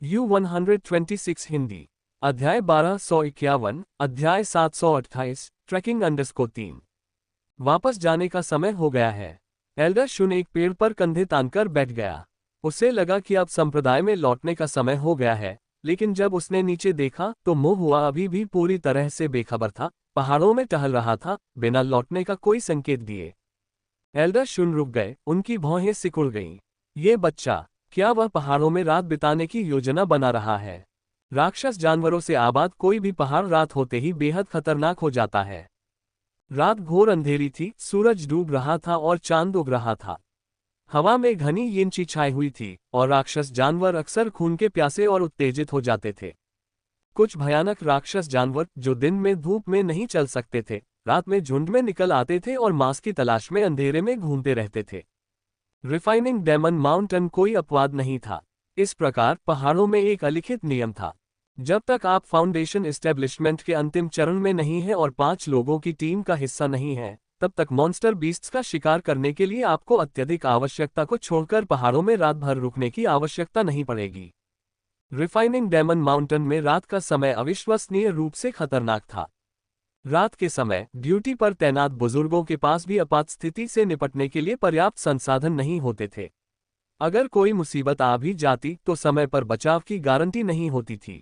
U126 Hindi. अध्याय 1251, अध्याय 728, trekking _3। वापस जाने का समय हो गया है। एल्डर शुन एक पेड़ पर कंधे तानकर बैठ गया। उसे लगा कि अब संप्रदाय में लौटने का समय हो गया है, लेकिन जब उसने नीचे देखा तो मोह हुआ अभी भी पूरी तरह से बेखबर था, पहाड़ों में टहल रहा था, बिना लौटने का कोई संकेत दिए। एल्डर शुन रुक गए, उनकी भौहें सिकुड़ गईं। ये बच्चा, क्या वह पहाड़ों में रात बिताने की योजना बना रहा है? राक्षस जानवरों से आबाद कोई भी पहाड़ रात होते ही बेहद खतरनाक हो जाता है। रात घोर अंधेरी थी, सूरज डूब रहा था और चांद उग रहा था। हवा में घनी यिंची छाई हुई थी और राक्षस जानवर अक्सर खून के प्यासे और उत्तेजित हो जाते थे। कुछ भयानक राक्षस जानवर जो दिन में धूप में नहीं चल सकते थे, रात में झुंड में निकल आते थे और मांस की तलाश में अंधेरे में घूमते रहते थे। रिफाइनिंग डेमन माउंटेन कोई अपवाद नहीं था। इस प्रकार पहाड़ों में एक अलिखित नियम था। जब तक आप फाउंडेशन एस्टेब्लिशमेंट के अंतिम चरण में नहीं हैं और 5 लोगों की टीम का हिस्सा नहीं हैं, तब तक मॉन्स्टर बीस्ट्स का शिकार करने के लिए आपको अत्यधिक आवश्यकता को छोड़कर पहाड़ों में रात भर रुकने की आवश्यकता नहीं पड़ेगी। रिफाइनिंग डेमन माउंटेन में रात का समय अविश्वसनीय रूप से खतरनाक था। रात के समय ड्यूटी पर तैनात बुजुर्गों के पास भी आपात स्थिति से निपटने के लिए पर्याप्त संसाधन नहीं होते थे। अगर कोई मुसीबत आ भी जाती तो समय पर बचाव की गारंटी नहीं होती थी।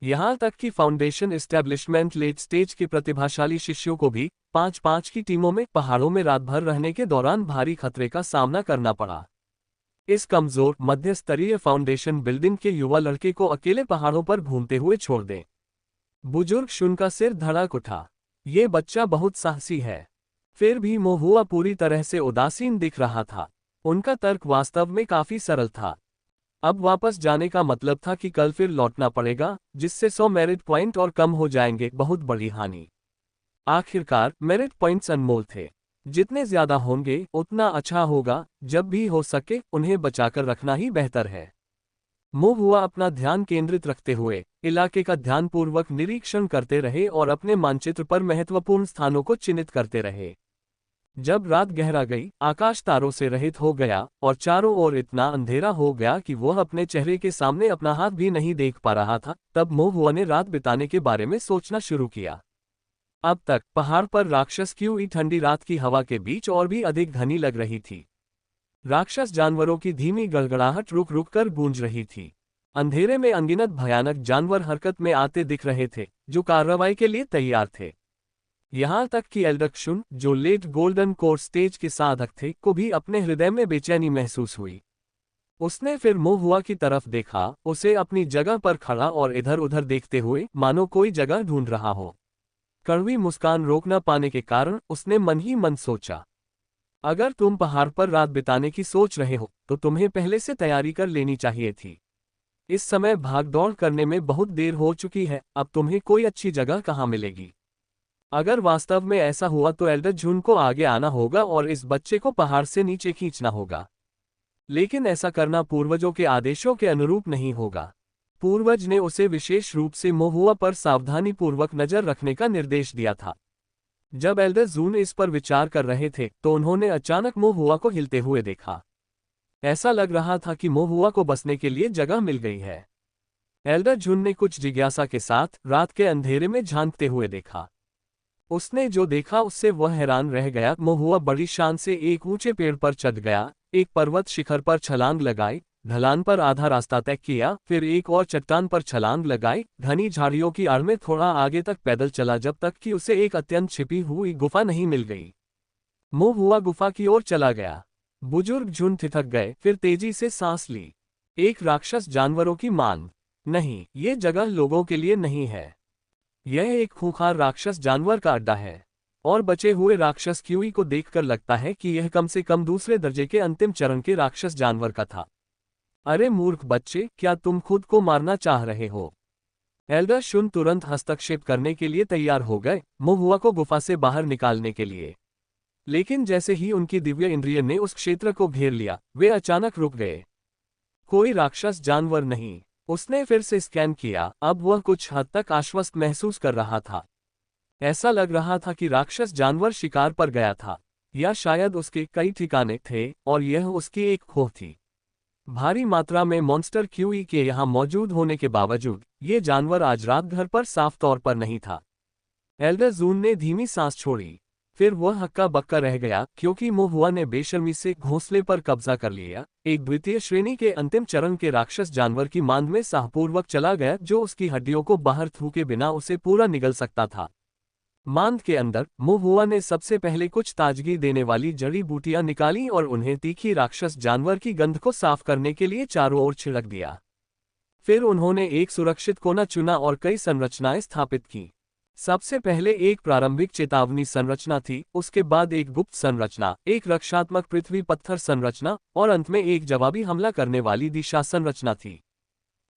यहां तक कि फाउंडेशन एस्टेब्लिशमेंट लेट स्टेज के प्रतिभाशाली शिष्यों को भी 5-5 की टीमों में पहाड़ों में रात भर रहने के दौरान भारी खतरे का सामना करना पड़ा। इस कमजोर मध्य स्तरीय फाउंडेशन बिल्डिंग के युवा लड़के को अकेले पहाड़ों पर घूमते हुए छोड़ दें। बुजुर्ग शुन का सिर धड़क उठा। ये बच्चा बहुत साहसी है। फिर भी मोह हुआ पूरी तरह से उदासीन दिख रहा था। उनका तर्क वास्तव में काफी सरल था। अब वापस जाने का मतलब था कि कल फिर लौटना पड़ेगा, जिससे 100 मेरिट पॉइंट और कम हो जाएंगे, बहुत बड़ी हानि। आखिरकार मेरिट पॉइंट्स अनमोल थे। जितने ज्यादा होंगे उतना अच्छा होगा, जब भी हो सके उन्हें बचाकर रखना ही बेहतर है। मोह हुआ अपना ध्यान केंद्रित रखते हुए इलाके का ध्यानपूर्वक निरीक्षण करते रहे और अपने मानचित्र पर महत्वपूर्ण स्थानों को चिन्हित करते रहे। जब रात गहरा गई, आकाश तारों से रहित हो गया और चारों ओर इतना अंधेरा हो गया कि वह अपने चेहरे के सामने अपना हाथ भी नहीं देख पा रहा था, तब मोह हुआ ने रात बिताने के बारे में सोचना शुरू किया। अब तक पहाड़ पर राक्षस की ठंडी रात की हवा के बीच और भी अधिक घनी लग रही थी। राक्षस जानवरों की धीमी गड़गड़ाहट रुक रुक कर गूंज रही थी। अंधेरे में अनगिनत भयानक जानवर हरकत में आते दिख रहे थे, जो कार्रवाई के लिए तैयार थे। यहां तक कि एल्डर शुन, जो लेट गोल्डन कोर स्टेज के साधक थे, को भी अपने हृदय में बेचैनी महसूस हुई। उसने फिर मोह हुआ की तरफ देखा, उसे अपनी जगह पर खड़ा और इधर उधर देखते हुए मानो कोई जगह ढूंढ रहा हो। कड़वी मुस्कान रोक न पाने के कारण उसने मन ही मन सोचा, अगर तुम पहाड़ पर रात बिताने की सोच रहे हो तो तुम्हें पहले से तैयारी कर लेनी चाहिए थी। इस समय भागदौड़ करने में बहुत देर हो चुकी है, अब तुम्हें कोई अच्छी जगह कहाँ मिलेगी। अगर वास्तव में ऐसा हुआ तो एल्डर जून को आगे आना होगा और इस बच्चे को पहाड़ से नीचे खींचना होगा। लेकिन ऐसा करना पूर्वजों के आदेशों के अनुरूप नहीं होगा। पूर्वज ने उसे विशेष रूप से मोह हुआ पर सावधानीपूर्वक नजर रखने का निर्देश दिया था। जब एल्डर जून इस पर विचार कर रहे थे तो उन्होंने अचानक मोह हुआ को हिलते हुए देखा। ऐसा लग रहा था कि मोह हुआ को बसने के लिए जगह मिल गई है। एल्डर जून ने कुछ जिज्ञासा के साथ रात के अंधेरे में झांकते हुए देखा। उसने जो देखा उससे वह हैरान रह गया। मोह हुआ बड़ी शान से एक ऊंचे पेड़ पर चढ़ गया, एक पर्वत शिखर पर छलांग लगाई, ढलान पर आधा रास्ता तय किया, फिर एक और चट्टान पर छलांग लगाई, घनी झाड़ियों की आड़ में थोड़ा आगे तक पैदल चला जब तक कि उसे एक अत्यंत छिपी हुई गुफा नहीं मिल गई। मोह हुआ गुफा की ओर चला गया। बुजुर्ग झुंड ठिठक गए, फिर तेजी से सांस ली। एक राक्षस जानवरों की मान नहीं, ये जगह लोगों के लिए नहीं है। यह एक खूंखार राक्षस जानवर का अड्डा है और बचे हुए राक्षस क्यूई को देखकर लगता है कि यह कम से कम दूसरे दर्जे के अंतिम चरण के राक्षस जानवर का था। अरे मूर्ख बच्चे, क्या तुम खुद को मारना चाह रहे हो? एल्डर शुन तुरंत हस्तक्षेप करने के लिए तैयार हो गए, मोह हुआ को गुफा से बाहर निकालने के लिए। लेकिन जैसे ही उनकी दिव्य इंद्रिय ने उस क्षेत्र को घेर लिया, वे अचानक रुक गए। कोई राक्षस जानवर नहीं। उसने फिर से स्कैन किया, अब वह कुछ हद तक आश्वस्त महसूस कर रहा था। ऐसा लग रहा था कि राक्षस जानवर शिकार पर गया था, या शायद उसके कई ठिकाने थे और यह उसकी एक खोह थी। भारी मात्रा में मॉन्स्टर क्यूई के यहाँ मौजूद होने के बावजूद ये जानवर आज रात घर पर साफ तौर पर नहीं था। एल्डर जून ने धीमी सांस छोड़ी। फिर वह हक्का बक्का रह गया क्योंकि मोहुआ ने बेशर्मी से घोंसले पर कब्जा कर लिया। एक द्वितीय श्रेणी के अंतिम चरण के राक्षस जानवर की मांद में साहपूर्वक चला गया जो उसकी हड्डियों को बाहर थूके बिना उसे पूरा निगल सकता था। मांद के अंदर मोहुआ ने सबसे पहले कुछ ताजगी देने वाली जड़ी बूटियां निकाली और उन्हें तीखी राक्षस जानवर की गंध को साफ करने के लिए चारों ओर छिड़क दिया। फिर उन्होंने एक सुरक्षित कोना चुना और कई संरचनाएं स्थापित की। सबसे पहले एक प्रारंभिक चेतावनी संरचना थी, उसके बाद एक गुप्त संरचना, एक रक्षात्मक पृथ्वी पत्थर संरचना और अंत में एक जवाबी हमला करने वाली दिशा संरचना थी।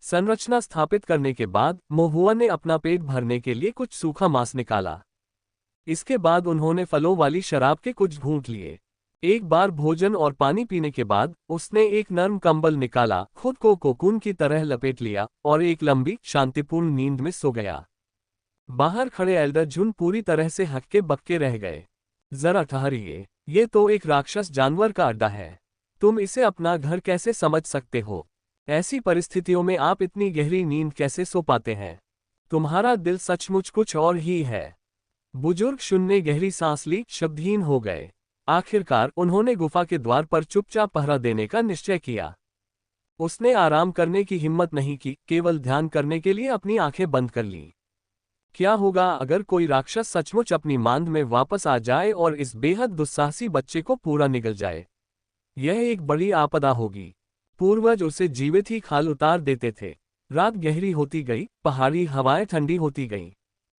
संरचना स्थापित करने के बाद मोहुआ ने अपना पेट भरने के लिए कुछ सूखा मांस निकाला। इसके बाद उन्होंने फलों वाली शराब के कुछ घूंट लिए। एक बार भोजन और पानी पीने के बाद उसने एक नर्म कंबल निकाला, खुद को कोकून की तरह लपेट लिया और एक लंबी शांतिपूर्ण नींद में सो गया। बाहर खड़े एल्डर जून पूरी तरह से हक्के बक्के रह गए। जरा ठहरिए, ये तो एक राक्षस जानवर का अड्डा है। तुम इसे अपना घर कैसे समझ सकते हो? ऐसी परिस्थितियों में आप इतनी गहरी नींद कैसे सो पाते हैं? तुम्हारा दिल सचमुच कुछ और ही है। बुजुर्ग शून ने गहरी सांस ली, शब्दहीन हो गए। आखिरकार उन्होंने गुफा के द्वार पर चुपचाप पहरा देने का निश्चय किया। उसने आराम करने की हिम्मत नहीं की, केवल ध्यान करने के लिए अपनी आंखें बंद कर लीं। क्या होगा अगर कोई राक्षस सचमुच अपनी मांद में वापस आ जाए और इस बेहद दुस्साहसी बच्चे को पूरा निगल जाए? यह एक बड़ी आपदा होगी। पूर्वज उसे जीवित ही खाल उतार देते थे। रात गहरी होती गई, पहाड़ी हवाएं ठंडी होती गईं।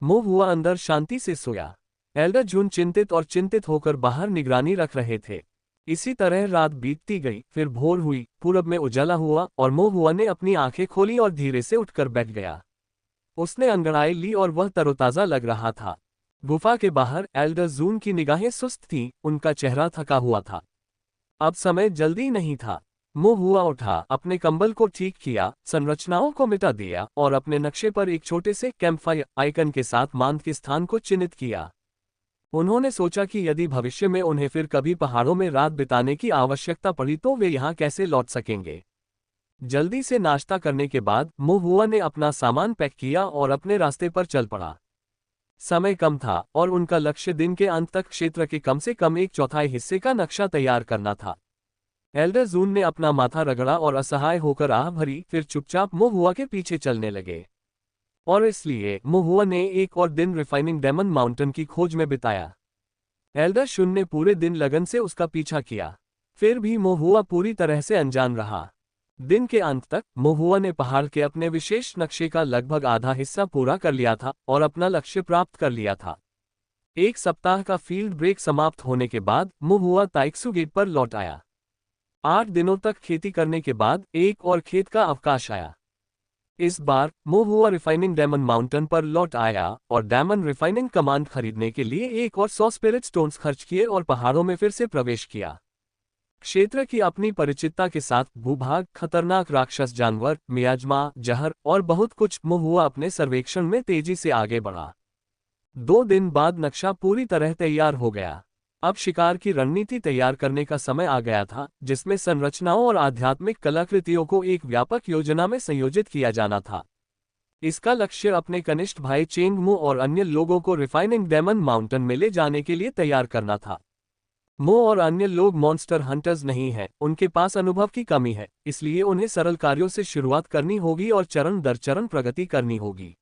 मोहुआ अंदर शांति से सोया। एल्डर जून चिंतित होकर बाहर निगरानी रख रहे थे। इसी तरह रात बीतती गई, फिर भोर हुई, पूरब में उजाला हुआ और मोहुआ ने अपनी आंखें खोली और धीरे से उठकर बैठ गया। उसने अंगड़ाई ली और वह तरोताजा लग रहा था। गुफा के बाहर एल्डर जून की निगाहें सुस्त थीं, उनका चेहरा थका हुआ था। अब समय जल्दी नहीं था। मोहुआ उठा, अपने कंबल को ठीक किया, संरचनाओं को मिटा दिया और अपने नक्शे पर एक छोटे से कैंपफायर आइकन के साथ मांद के स्थान को चिन्हित किया। उन्होंने सोचा कि यदि भविष्य में उन्हें फिर कभी पहाड़ों में रात बिताने की आवश्यकता पड़ी तो वे यहाँ कैसे लौट सकेंगे। जल्दी से नाश्ता करने के बाद मोहुआ ने अपना सामान पैक किया और अपने रास्ते पर चल पड़ा। समय कम था और उनका लक्ष्य दिन के अंत तक क्षेत्र के कम से कम एक चौथाई हिस्से का नक्शा तैयार करना था। एल्डर जून ने अपना माथा रगड़ा और असहाय होकर आह भरी, फिर चुपचाप मोहुआ के पीछे चलने लगे। और इसलिए मोहुआ ने एक और दिन रिफाइनिंग डायमंड माउंटेन की खोज में बिताया। एल्डर शून ने पूरे दिन लगन से उसका पीछा किया, फिर भी मोहुआ पूरी तरह से अनजान रहा। दिन के अंत तक मोहुआ ने पहाड़ के अपने विशेष नक्शे का लगभग आधा हिस्सा पूरा कर लिया था और अपना लक्ष्य प्राप्त कर लिया था। एक सप्ताह का फील्ड ब्रेक समाप्त होने के बाद मोहुआ ताइक्सू गेट पर लौट आया। 8 दिनों तक खेती करने के बाद एक और खेत का अवकाश आया। इस बार मोहुआ रिफाइनिंग डायमंड माउंटेन पर लौट आया और डायमंड रिफाइनिंग कमांड खरीदने के लिए एक और 100 स्पिरिट स्टोन्स खर्च किए और पहाड़ों में फिर से प्रवेश किया। क्षेत्र की अपनी परिचितता के साथ भूभाग, खतरनाक राक्षस जानवर, मियाजमा, जहर और बहुत कुछ, मोहुआ अपने सर्वेक्षण में तेजी से आगे बढ़ा। 2 दिन बाद नक्शा पूरी तरह तैयार हो गया। अब शिकार की रणनीति तैयार करने का समय आ गया था, जिसमें संरचनाओं और आध्यात्मिक कलाकृतियों को एक व्यापक योजना में संयोजित किया जाना था। इसका लक्ष्य अपने कनिष्ठ भाई चेंगमू और अन्य लोगों को रिफाइनिंग डायमंड माउंटेन में ले जाने के लिए तैयार करना था। मो और अन्य लोग मॉन्स्टर हंटर्स नहीं हैं, उनके पास अनुभव की कमी है, इसलिए उन्हें सरल कार्यों से शुरुआत करनी होगी और चरण दर चरण प्रगति करनी होगी।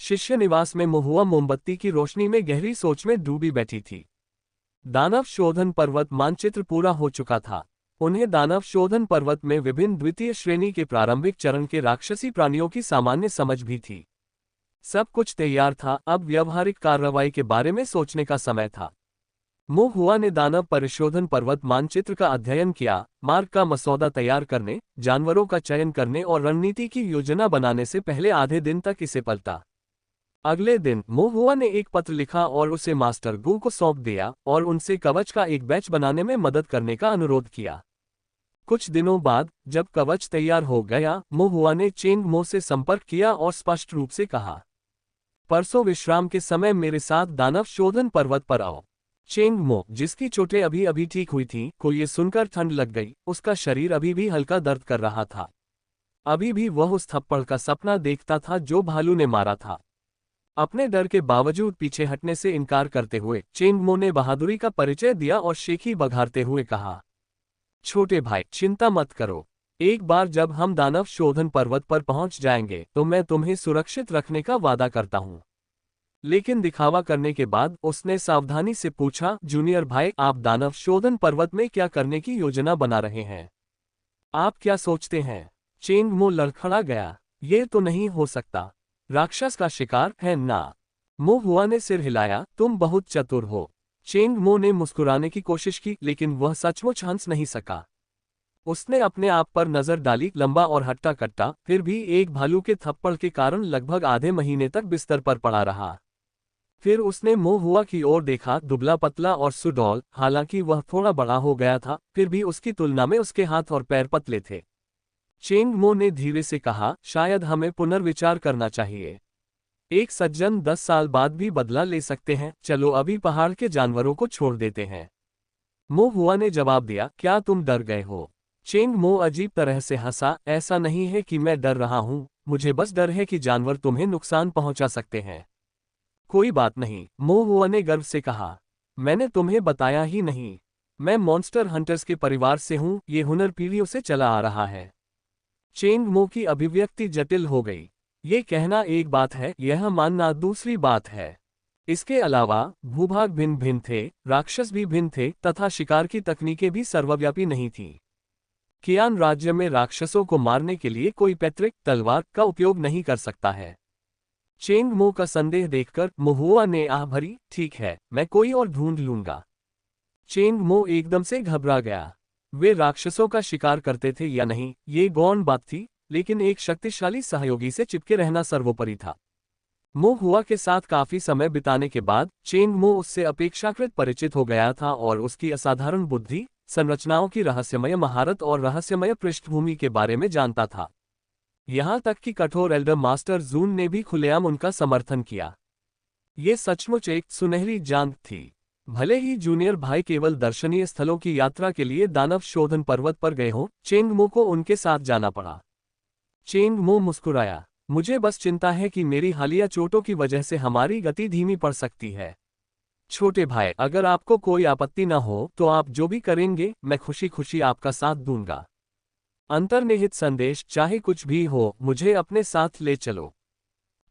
शिष्य निवास में मोहुआ मोमबत्ती की रोशनी में गहरी सोच में डूबी बैठी थी। दानव शोधन पर्वत मानचित्र पूरा हो चुका था। उन्हें दानव शोधन पर्वत में विभिन्न द्वितीय श्रेणी के प्रारंभिक चरण के राक्षसी प्राणियों की सामान्य समझ भी थी। सब कुछ तैयार था, अब व्यावहारिक कार्रवाई के बारे में सोचने का समय था। मोहुआ ने दानव परिशोधन पर्वत मानचित्र का अध्ययन किया, मार्ग का मसौदा तैयार करने, जानवरों का चयन करने और रणनीति की योजना बनाने से पहले आधे दिन तक इसे पलटा। अगले दिन मोहुआ ने एक पत्र लिखा और उसे मास्टर गू को सौंप दिया और उनसे कवच का एक बैच बनाने में मदद करने का अनुरोध किया। कुछ दिनों बाद जब कवच तैयार हो गया, मोहुआ ने चेंग मो से संपर्क किया और स्पष्ट रूप से कहा, परसों विश्राम के समय मेरे साथ दानव शोधन पर्वत पर आओ। चेंग मो, जिसकी चोटें अभी अभी ठीक हुई थीं, को ये सुनकर ठंड लग गई। उसका शरीर अभी भी हल्का दर्द कर रहा था। अभी भी वह उस थप्पड़ का सपना देखता था जो भालू ने मारा था। अपने डर के बावजूद पीछे हटने से इनकार करते हुए चेंग मो ने बहादुरी का परिचय दिया और शेखी बघारते हुए कहा, छोटे भाई, चिंता मत करो। एक बार जब हम दानव शोधन पर्वत पर पहुंच जाएंगे तो मैं तुम्हें सुरक्षित रखने का वादा करता हूं। लेकिन दिखावा करने के बाद उसने सावधानी से पूछा, जूनियर भाई, आप दानव शोधन पर्वत में क्या करने की योजना बना रहे हैं? आप क्या सोचते हैं? चेंग मो लड़खड़ा गया। ये तो नहीं हो सकता। राक्षस का शिकार है ना? मो हुआ ने सिर हिलाया, तुम बहुत चतुर हो। चेंग मो ने मुस्कुराने की कोशिश की, लेकिन वह सचमुच हंस नहीं सका। उसने अपने आप पर नजर डाली, लंबा और हट्टा कट्टा, फिर भी एक भालू के थप्पड़ के कारण लगभग आधे महीने तक बिस्तर पर पड़ा रहा। फिर उसने मो हुआ की ओर देखा, दुबला पतला और सुडौल। हालांकि वह थोड़ा बड़ा हो गया था, फिर भी उसकी तुलना में उसके हाथ और पैर पतले थे। चेंग मो ने धीरे से कहा, शायद हमें पुनर्विचार करना चाहिए। एक सज्जन 10 साल बाद भी बदला ले सकते हैं। चलो अभी पहाड़ के जानवरों को छोड़ देते हैं। मो हुआ ने जवाब दिया, क्या तुम डर गए हो? चेंग मो अजीब तरह से हंसा, ऐसा नहीं है कि मैं डर रहा हूं, मुझे बस डर है कि जानवर तुम्हें नुकसान पहुंचा सकते हैं। कोई बात नहीं, मो हुआ ने गर्व से कहा। मैंने तुम्हें बताया ही नहीं, मैं मॉन्स्टर हंटर्स के परिवार से हूं। ये हुनर पीढ़ियों से चला आ रहा है। चेंग मो की अभिव्यक्ति जटिल हो गई। ये कहना एक बात है, यह मानना दूसरी बात है। इसके अलावा भूभाग भिन्न भिन्न थे, राक्षस भी भिन्न थे, तथा शिकार की तकनीकें भी सर्वव्यापी नहीं थीं। कियान राज्य में राक्षसों को मारने के लिए कोई पैतृक तलवार का उपयोग नहीं कर सकता है। चेंग मो का संदेह देखकर महुआ ने आह भरी, ठीक है, मैं कोई और ढूंढ लूंगा। चेंग मो एकदम से घबरा गया। वे राक्षसों का शिकार करते थे या नहीं, ये गौण बात थी, लेकिन एक शक्तिशाली सहयोगी से चिपके रहना सर्वोपरि था। मो हुआ के साथ काफी समय बिताने के बाद चेंग मो उससे अपेक्षाकृत परिचित हो गया था और उसकी असाधारण बुद्धि, संरचनाओं की रहस्यमय महारत और रहस्यमय पृष्ठभूमि के बारे में जानता था। यहां तक कि कठोर एल्डर मास्टर जून ने भी खुलेआम उनका समर्थन किया। ये सचमुच एक सुनहरी जांच थी। भले ही जूनियर भाई केवल दर्शनीय स्थलों की यात्रा के लिए दानव शोधन पर्वत पर गए हों, चेंग मो को उनके साथ जाना पड़ा। चेंग मो मुस्कुराया, मुझे बस चिंता है कि मेरी हालिया चोटों की वजह से हमारी गति धीमी पड़ सकती है। छोटे भाई, अगर आपको कोई आपत्ति न हो तो आप जो भी करेंगे, मैं खुशी खुशी आपका साथ दूंगा। अंतर्निहित संदेश, चाहे कुछ भी हो, मुझे अपने साथ ले चलो।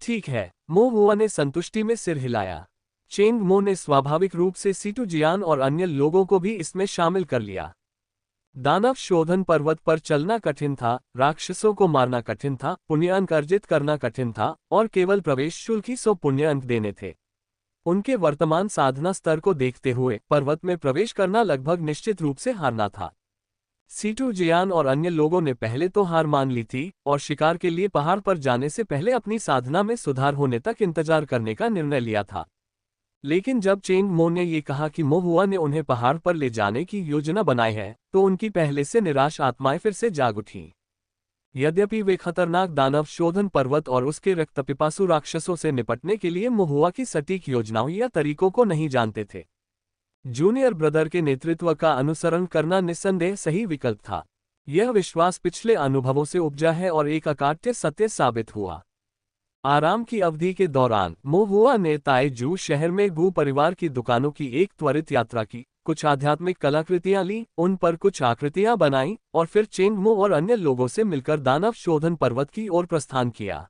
ठीक है, मो हुआ ने संतुष्टि में सिर हिलाया। चेंग मो ने स्वाभाविक रूप से सीटू जियान और अन्य लोगों को भी इसमें शामिल कर लिया। दानव शोधन पर्वत पर चलना कठिन था, राक्षसों को मारना कठिन था, पुण्य अंक अर्जित करना कठिन था, और केवल प्रवेश शुल्क ही 100 पुण्य अंक देने थे। उनके वर्तमान साधना स्तर को देखते हुए पर्वत में प्रवेश करना लगभग निश्चित रूप से हारना था। सीटू जियान और अन्य लोगों ने पहले तो हार मान ली थी और शिकार के लिए पहाड़ पर जाने से पहले अपनी साधना में सुधार होने तक इंतजार करने का निर्णय लिया था। लेकिन जब चेंग मो ने ये कहा कि मो हुआ ने उन्हें पहाड़ पर ले जाने की योजना बनाई है, तो उनकी पहले से निराश आत्माएं फिर से जाग उठीं। यद्यपि वे खतरनाक दानव शोधन पर्वत और उसके रक्तपिपासु राक्षसों से निपटने के लिए महुआ की सटीक योजनाओं या तरीकों को नहीं जानते थे, जूनियर ब्रदर के नेतृत्व का अनुसरण करना निस्संदेह सही विकल्प था। यह विश्वास पिछले अनुभवों से उपजा है और एक अकाट्य सत्य साबित हुआ। आराम की अवधि के दौरान महुआ ने ताइजू शहर में गू परिवार की दुकानों की एक त्वरित यात्रा की, कुछ आध्यात्मिक कलाकृतियां ली, उन पर कुछ आकृतियां बनाई और फिर चेंग मो और अन्य लोगों से मिलकर दानव शोधन पर्वत की ओर प्रस्थान किया।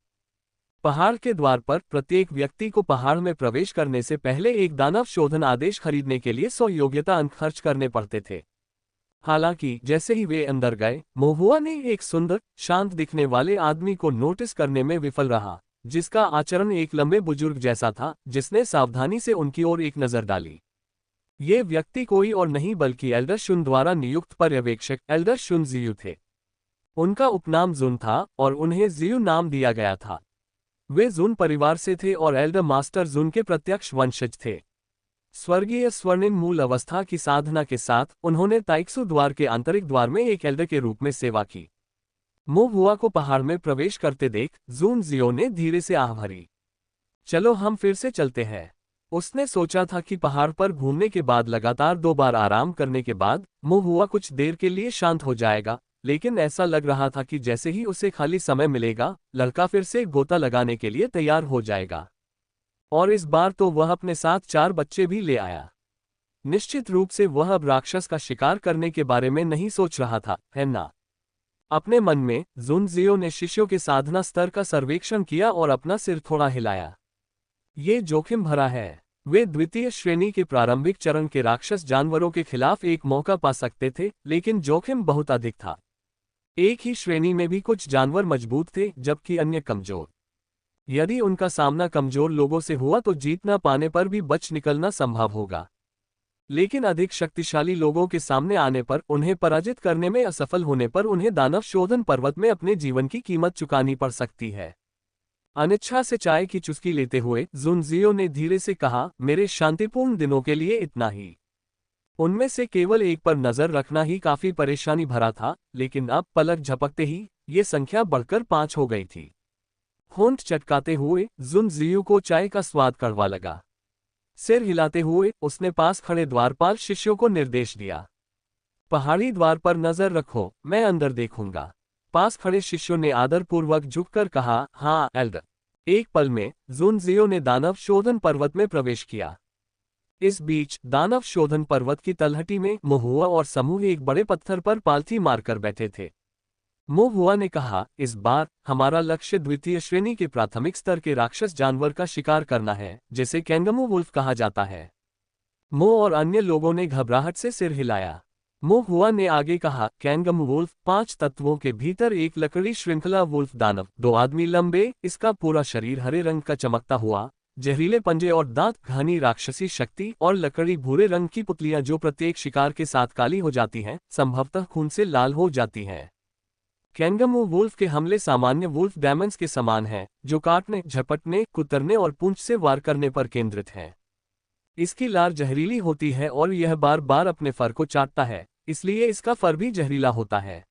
पहाड़ के द्वार पर प्रत्येक व्यक्ति को पहाड़ में प्रवेश करने से पहले एक दानव शोधन आदेश खरीदने के लिए 100 योग्यता अंक खर्च करने पड़ते थे। हालांकि जैसे ही वे अंदर गए, महुआ ने एक सुंदर, शांत दिखने वाले आदमी को नोटिस करने में विफल रहा, जिसका आचरण एक लंबे बुजुर्ग जैसा था, जिसने सावधानी से उनकी ओर एक नजर डाली। ये व्यक्ति कोई और नहीं बल्कि एल्डर शुन द्वारा नियुक्त पर्यवेक्षक एल्डर शुन जियू थे। उनका उपनाम जुन था और उन्हें जियू नाम दिया गया था। वे जुन परिवार से थे और एल्डर मास्टर जुन के प्रत्यक्ष वंशज थे। स्वर्गीय स्वर्णिम मूल अवस्था की साधना के साथ उन्होंने ताइक्सू द्वार के आंतरिक द्वार में एक एल्डर के रूप में सेवा की। मो हुआ को पहाड़ में प्रवेश करते देख जून जियो ने धीरे से आह भरी। चलो हम फिर से चलते हैं। उसने सोचा था कि पहाड़ पर घूमने के बाद लगातार 2 बार आराम करने के बाद मोहुआ कुछ देर के लिए शांत हो जाएगा, लेकिन ऐसा लग रहा था कि जैसे ही उसे खाली समय मिलेगा, लड़का फिर से गोता लगाने के लिए तैयार हो जाएगा। और इस बार तो वह अपने साथ 4 बच्चे भी ले आया। निश्चित रूप से वह अब राक्षस का शिकार करने के बारे में नहीं सोच रहा था, है ना? अपने मन में जुनजियो ने शिष्यों के साधना स्तर का सर्वेक्षण किया और अपना सिर थोड़ा हिलाया। ये जोखिम भरा है। वे द्वितीय श्रेणी के प्रारंभिक चरण के राक्षस जानवरों के खिलाफ एक मौका पा सकते थे, लेकिन जोखिम बहुत अधिक था। एक ही श्रेणी में भी कुछ जानवर मजबूत थे, जबकि अन्य कमजोर। यदि उनका सामना कमजोर लोगों से हुआ तो जीत न पाने पर भी बच निकलना संभव होगा, लेकिन अधिक शक्तिशाली लोगों के सामने आने पर, उन्हें पराजित करने में असफल होने पर उन्हें दानव शोधन पर्वत में अपने जीवन की कीमत चुकानी पड़ सकती है। अनिच्छा से चाय की चुस्की लेते हुए जुनजियो ने धीरे से कहा, मेरे शांतिपूर्ण दिनों के लिए इतना ही। उनमें से केवल एक पर नजर रखना ही काफी परेशानी भरा था, लेकिन अब पलक झपकते ही ये संख्या बढ़कर 5 हो गई थी। होंठ चटकाते हुए जुनजियो को चाय का स्वाद कड़वा लगा। सिर हिलाते हुए उसने पास खड़े द्वारपाल शिष्यों को निर्देश दिया, पहाड़ी द्वार पर नजर रखो, मैं अंदर देखूंगा। पास खड़े शिष्यों ने आदरपूर्वक झुककर कहा, हाँ एल्डर। एक पल में जुनजियो ने दानव शोधन पर्वत में प्रवेश किया। इस बीच दानव शोधन पर्वत की तलहटी में मोहुआ और समूह एक बड़े पत्थर पर पालथी मारकर बैठे थे। मोहुआ ने कहा, इस बार हमारा लक्ष्य द्वितीय श्रेणी के प्राथमिक स्तर के राक्षस जानवर का शिकार करना है, जिसे कैंगमू वुल्फ कहा जाता है। मो और अन्य लोगों ने घबराहट से सिर हिलाया। मोहुआ ने आगे कहा, कैंगमू वुल्फ 5 तत्वों के भीतर एक लकड़ी श्रृंखला वुल्फ दानव, 2 आदमी लंबे, इसका पूरा शरीर हरे रंग का चमकता हुआ, जहरीले पंजे और दांत, घनी राक्षसी शक्ति और लकड़ी भूरे रंग की पुतलियां जो प्रत्येक शिकार के साथ काली हो जाती हैं, संभवतः खून से लाल हो जाती हैं। कैंगमू वुल्फ के हमले सामान्य वुल्फ डैमंस के समान हैं, जो काटने, झपटने, कुतरने और पूंछ से वार करने पर केंद्रित हैं। इसकी लार जहरीली होती है और यह बार बार अपने फर को चाटता है, इसलिए इसका फर भी जहरीला होता है।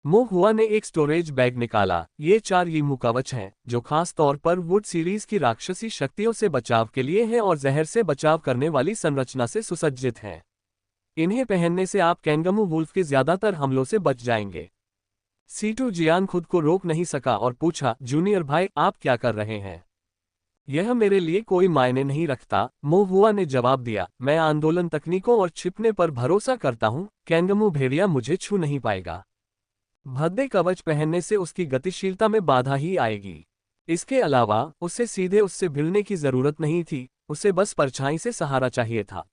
मोहुआ ने एक स्टोरेज बैग निकाला। ये 4 यीमू कवच हैं, जो खास तौर पर वुड सीरीज की राक्षसी शक्तियों से बचाव के लिए हैं और जहर से बचाव करने वाली संरचना से सुसज्जित हैं। इन्हें पहनने से आप कैंगमू वुल्फ के ज्यादातर हमलों से बच जाएंगे। सीटू जियान खुद को रोक नहीं सका और पूछा, जूनियर भाई, आप क्या कर रहे हैं? यह मेरे लिए कोई मायने नहीं रखता, मोहुआ ने जवाब दिया। मैं आंदोलन तकनीकों और छिपने पर भरोसा करता हूँ। कैंगमू भेड़िया मुझे छू नहीं पाएगा। भद्दे कवच पहनने से उसकी गतिशीलता में बाधा ही आएगी। इसके अलावा उसे सीधे उससे भिड़ने की जरूरत नहीं थी, उसे बस परछाई से सहारा चाहिए था।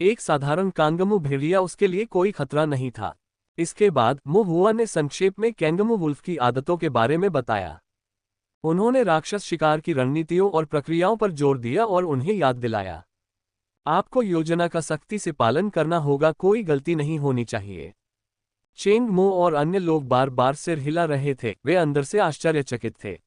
एक साधारण कांगमू भेड़िया उसके लिए कोई खतरा नहीं था। इसके बाद मोहुआ ने संक्षेप में कैंगमू वुल्फ की आदतों के बारे में बताया। उन्होंने राक्षस शिकार की रणनीतियों और प्रक्रियाओं पर जोर दिया और उन्हें याद दिलाया, आपको योजना का सख्ती से पालन करना होगा, कोई गलती नहीं होनी चाहिए। चेंग मो और अन्य लोग बार बार सिर हिला रहे थे, वे अंदर से आश्चर्यचकित थे।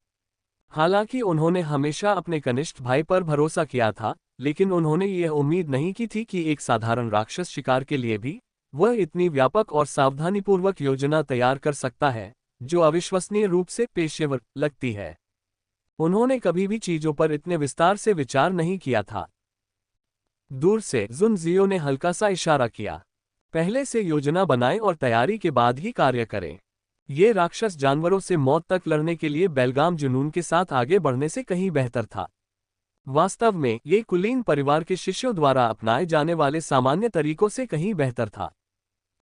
हालांकि उन्होंने हमेशा अपने कनिष्ठ भाई पर भरोसा किया था, लेकिन उन्होंने यह उम्मीद नहीं की थी कि एक साधारण राक्षस शिकार के लिए भी वह इतनी व्यापक और सावधानीपूर्वक योजना तैयार कर सकता है, जो अविश्वसनीय रूप से पेशेवर लगती है। उन्होंने कभी भी चीजों पर इतने विस्तार से विचार नहीं किया था। दूर से जुनजियो ने हल्का सा इशारा किया, पहले से योजना बनाएं और तैयारी के बाद ही कार्य करें। ये राक्षस जानवरों से मौत तक लड़ने के लिए बेलगाम जुनून के साथ आगे बढ़ने से कहीं बेहतर था। वास्तव में ये कुलीन परिवार के शिष्यों द्वारा अपनाए जाने वाले सामान्य तरीकों से कहीं बेहतर था।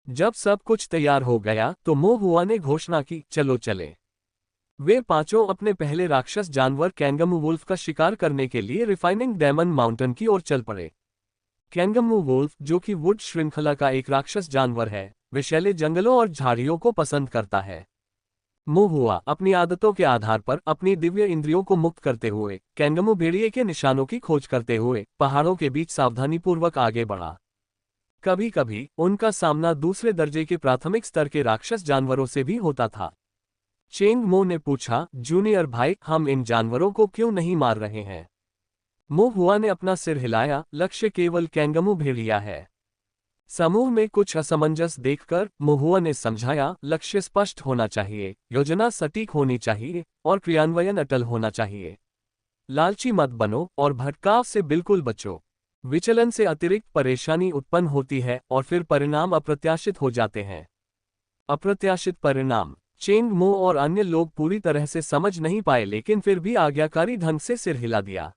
जब सब कुछ तैयार हो गया तो मोहुआ ने घोषणा की, चलो चले। वे पांचों अपने पहले राक्षस जानवर कैंगमू वुल्फ का शिकार करने के लिए रिफाइनिंग डायमंड माउंटेन की ओर चल पड़े। कैंगमू वुल्फ, जो कि वुड श्रृंखला का एक राक्षस जानवर है, विषैले जंगलों और झाड़ियों को पसंद करता है। मोहुआ अपनी आदतों के आधार पर अपनी दिव्य इंद्रियों को मुक्त करते हुए कैंगमू भेड़िए के निशानों की खोज करते हुए पहाड़ों के बीच सावधानीपूर्वक आगे बढ़ा। कभी कभी उनका सामना दूसरे दर्जे के प्राथमिक स्तर के राक्षस जानवरों से भी होता था। चेंग मो ने पूछा, जूनियर भाई, हम इन जानवरों को क्यों नहीं मार रहे हैं? मोहुआ ने अपना सिर हिलाया, लक्ष्य केवल कैंगमू भेड़िया है। समूह में कुछ असमंजस देखकर मोहुआ ने समझाया, लक्ष्य स्पष्ट होना चाहिए, योजना सटीक होनी चाहिए और क्रियान्वयन अटल होना चाहिए। लालची मत बनो और भटकाव से बिल्कुल बचो। विचलन से अतिरिक्त परेशानी उत्पन्न होती है और फिर परिणाम अप्रत्याशित हो जाते हैं। अप्रत्याशित परिणाम। चेंग मो और अन्य लोग पूरी तरह से समझ नहीं पाए, लेकिन फिर भी आज्ञाकारी ढंग से सिर हिला दिया।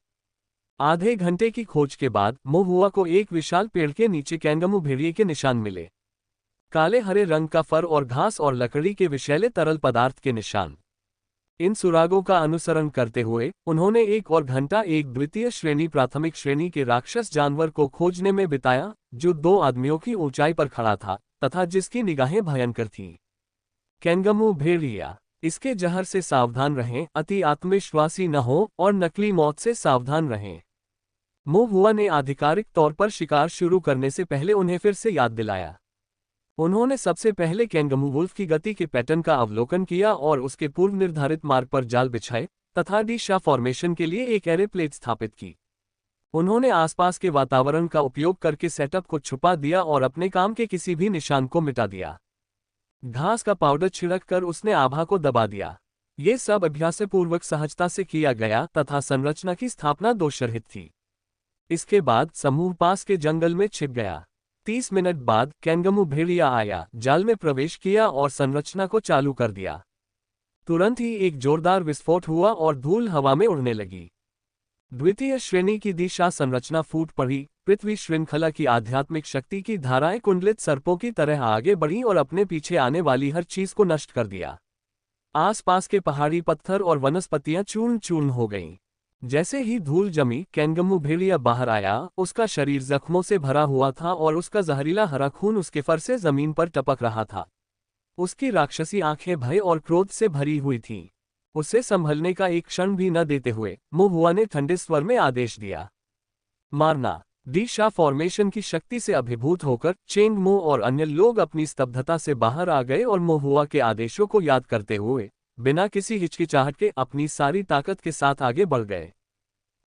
आधे घंटे की खोज के बाद मो हुआ को एक विशाल पेड़ के नीचे कैंगमू भेड़िए के निशान मिले। काले हरे रंग का फर और घास और लकड़ी के विषैले तरल पदार्थ के निशान। इन सुरागों का अनुसरण करते हुए उन्होंने 1 घंटा एक द्वितीय श्रेणी प्राथमिक श्रेणी के राक्षस जानवर को खोजने में बिताया, जो 2 आदमियों की ऊंचाई पर खड़ा था तथा जिसकी निगाहें भयंकर थीं। कैंगमू भेड़िया। इसके जहर से सावधान रहें, अति आत्मविश्वासी न हो और नकली मौत से सावधान रहें। मो हुआ ने आधिकारिक तौर पर शिकार शुरू करने से पहले उन्हें फिर से याद दिलाया। उन्होंने सबसे पहले कैंगमू वुल्फ की गति के पैटर्न का अवलोकन किया और उसके पूर्व निर्धारित मार्ग पर जाल बिछाए तथा डी शा फॉर्मेशन के लिए एक एरे प्लेट स्थापित की। उन्होंने आसपास के वातावरण का उपयोग करके सेटअप को छुपा दिया और अपने काम के किसी भी निशान को मिटा दिया। घास का पाउडर छिड़क कर उसने आभा को दबा दिया। ये सब अभ्यासपूर्वक सहजता से किया गया तथा संरचना की स्थापना दोषरहित थी। इसके बाद समूह पास के जंगल में छिप गया। 30 मिनट बाद कैंगमू भेड़िया आया, जाल में प्रवेश किया और संरचना को चालू कर दिया। तुरंत ही एक जोरदार विस्फोट हुआ और धूल हवा में उड़ने लगी। द्वितीय श्रेणी की दिशा संरचना फूट पड़ी। पृथ्वी श्रृंखला की आध्यात्मिक शक्ति की धाराएं कुंडलित सर्पों की तरह आगे बढ़ी और अपने पीछे आने वाली हर चीज को नष्ट कर दिया। आसपास के पहाड़ी पत्थर और वनस्पतियां चूर्ण चूर्ण हो गईं। जैसे ही धूल जमी, कैंगमू भेड़िया बाहर आया। उसका शरीर जख्मों से भरा हुआ था और उसका जहरीला हरा खून उसके फर से जमीन पर टपक रहा था। उसकी राक्षसी आंखें भय और क्रोध से भरी हुई थीं। उसे संभलने का एक क्षण भी न देते हुए मो हुआ ने ठंडे स्वर में आदेश दिया, मारना। डी शा फॉर्मेशन की शक्ति से अभिभूत होकर चेंग मो और अन्य लोग अपनी स्तब्धता से बाहर आ गए और मो हुआ के आदेशों को याद करते हुए बिना किसी हिचकिचाहट के अपनी सारी ताकत के साथ आगे बढ़ गए।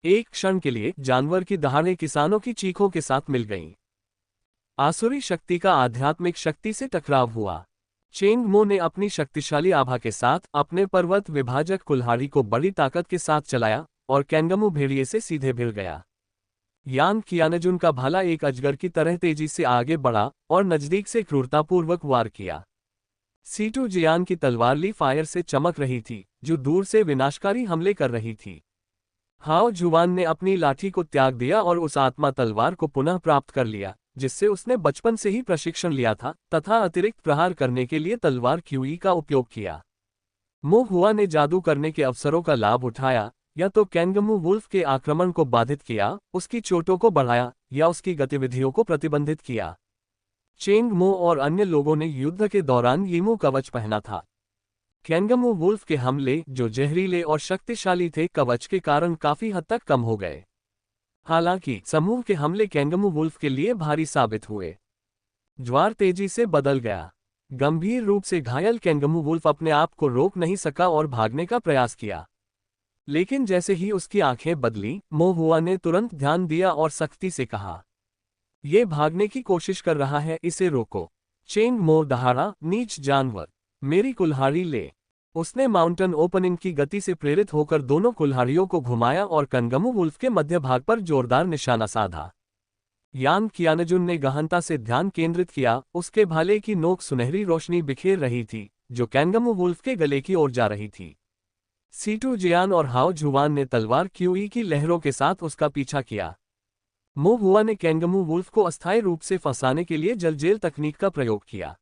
एक क्षण के लिए जानवर की दहाड़ें किसानों की चीखों के साथ मिल गईं। आसुरी शक्ति का आध्यात्मिक शक्ति से टकराव हुआ। चेंग मो ने अपनी शक्तिशाली आभा के साथ अपने पर्वत विभाजक कुल्हाड़ी को बड़ी ताकत के साथ चलाया और कैंगमू भेड़िए से सीधे भिड़ गया। यान कियानजुन का भाला एक अजगर की तरह तेजी से आगे बढ़ा और नजदीक से क्रूरतापूर्वक वार किया। सीटू जियान की तलवार ली फायर से चमक रही थी, जो दूर से विनाशकारी हमले कर रही थी। हाओ जुवान ने अपनी लाठी को त्याग दिया और उस आत्मा तलवार को पुनः प्राप्त कर लिया, जिससे उसने बचपन से ही प्रशिक्षण लिया था, तथा अतिरिक्त प्रहार करने के लिए तलवार क्यूई का उपयोग किया। मो हुआ ने जादू करने के अवसरों का लाभ उठाया, या तो कैंगमू वुल्फ के आक्रमण को बाधित किया, उसकी चोटों को बढ़ाया या उसकी गतिविधियों को प्रतिबंधित किया। चेंग मो और अन्य लोगों ने युद्ध के दौरान यीमू कवच पहना था। कैंगमू वुल्फ के हमले, जो जहरीले और शक्तिशाली थे, कवच के कारण काफी हद तक कम हो गए। हालांकि समूह के हमले कैंगमू वुल्फ के लिए भारी साबित हुए। ज्वार तेजी से बदल गया। गंभीर रूप से घायल कैंगमू वुल्फ अपने आप को रोक नहीं सका और भागने का प्रयास किया। लेकिन जैसे ही उसकी आंखें बदली, मो हुआ ने तुरंत ध्यान दिया और सख्ती से कहा, ये भागने की कोशिश कर रहा है, इसे रोको। चेंग मो दहाड़ा, नीच जानवर, मेरी कुल्हाड़ी ले। उसने माउंटेन ओपनिंग की गति से प्रेरित होकर दोनों कुल्हाड़ियों को घुमाया और कैंगमू वुल्फ के मध्य भाग पर जोरदार निशाना साधा। यान कियानजुन ने गहनता से ध्यान केंद्रित किया। उसके भाले की नोक सुनहरी रोशनी बिखेर रही थी, जो कैंगमू वुल्फ के गले की ओर जा रही थी। सीटू जियान और हाओ जुवान ने तलवार क्यूई की लहरों के साथ उसका पीछा किया। मो हुआ ने कैंगमू वुल्फ को अस्थायी रूप से फंसाने के लिए जलजेल तकनीक का प्रयोग किया।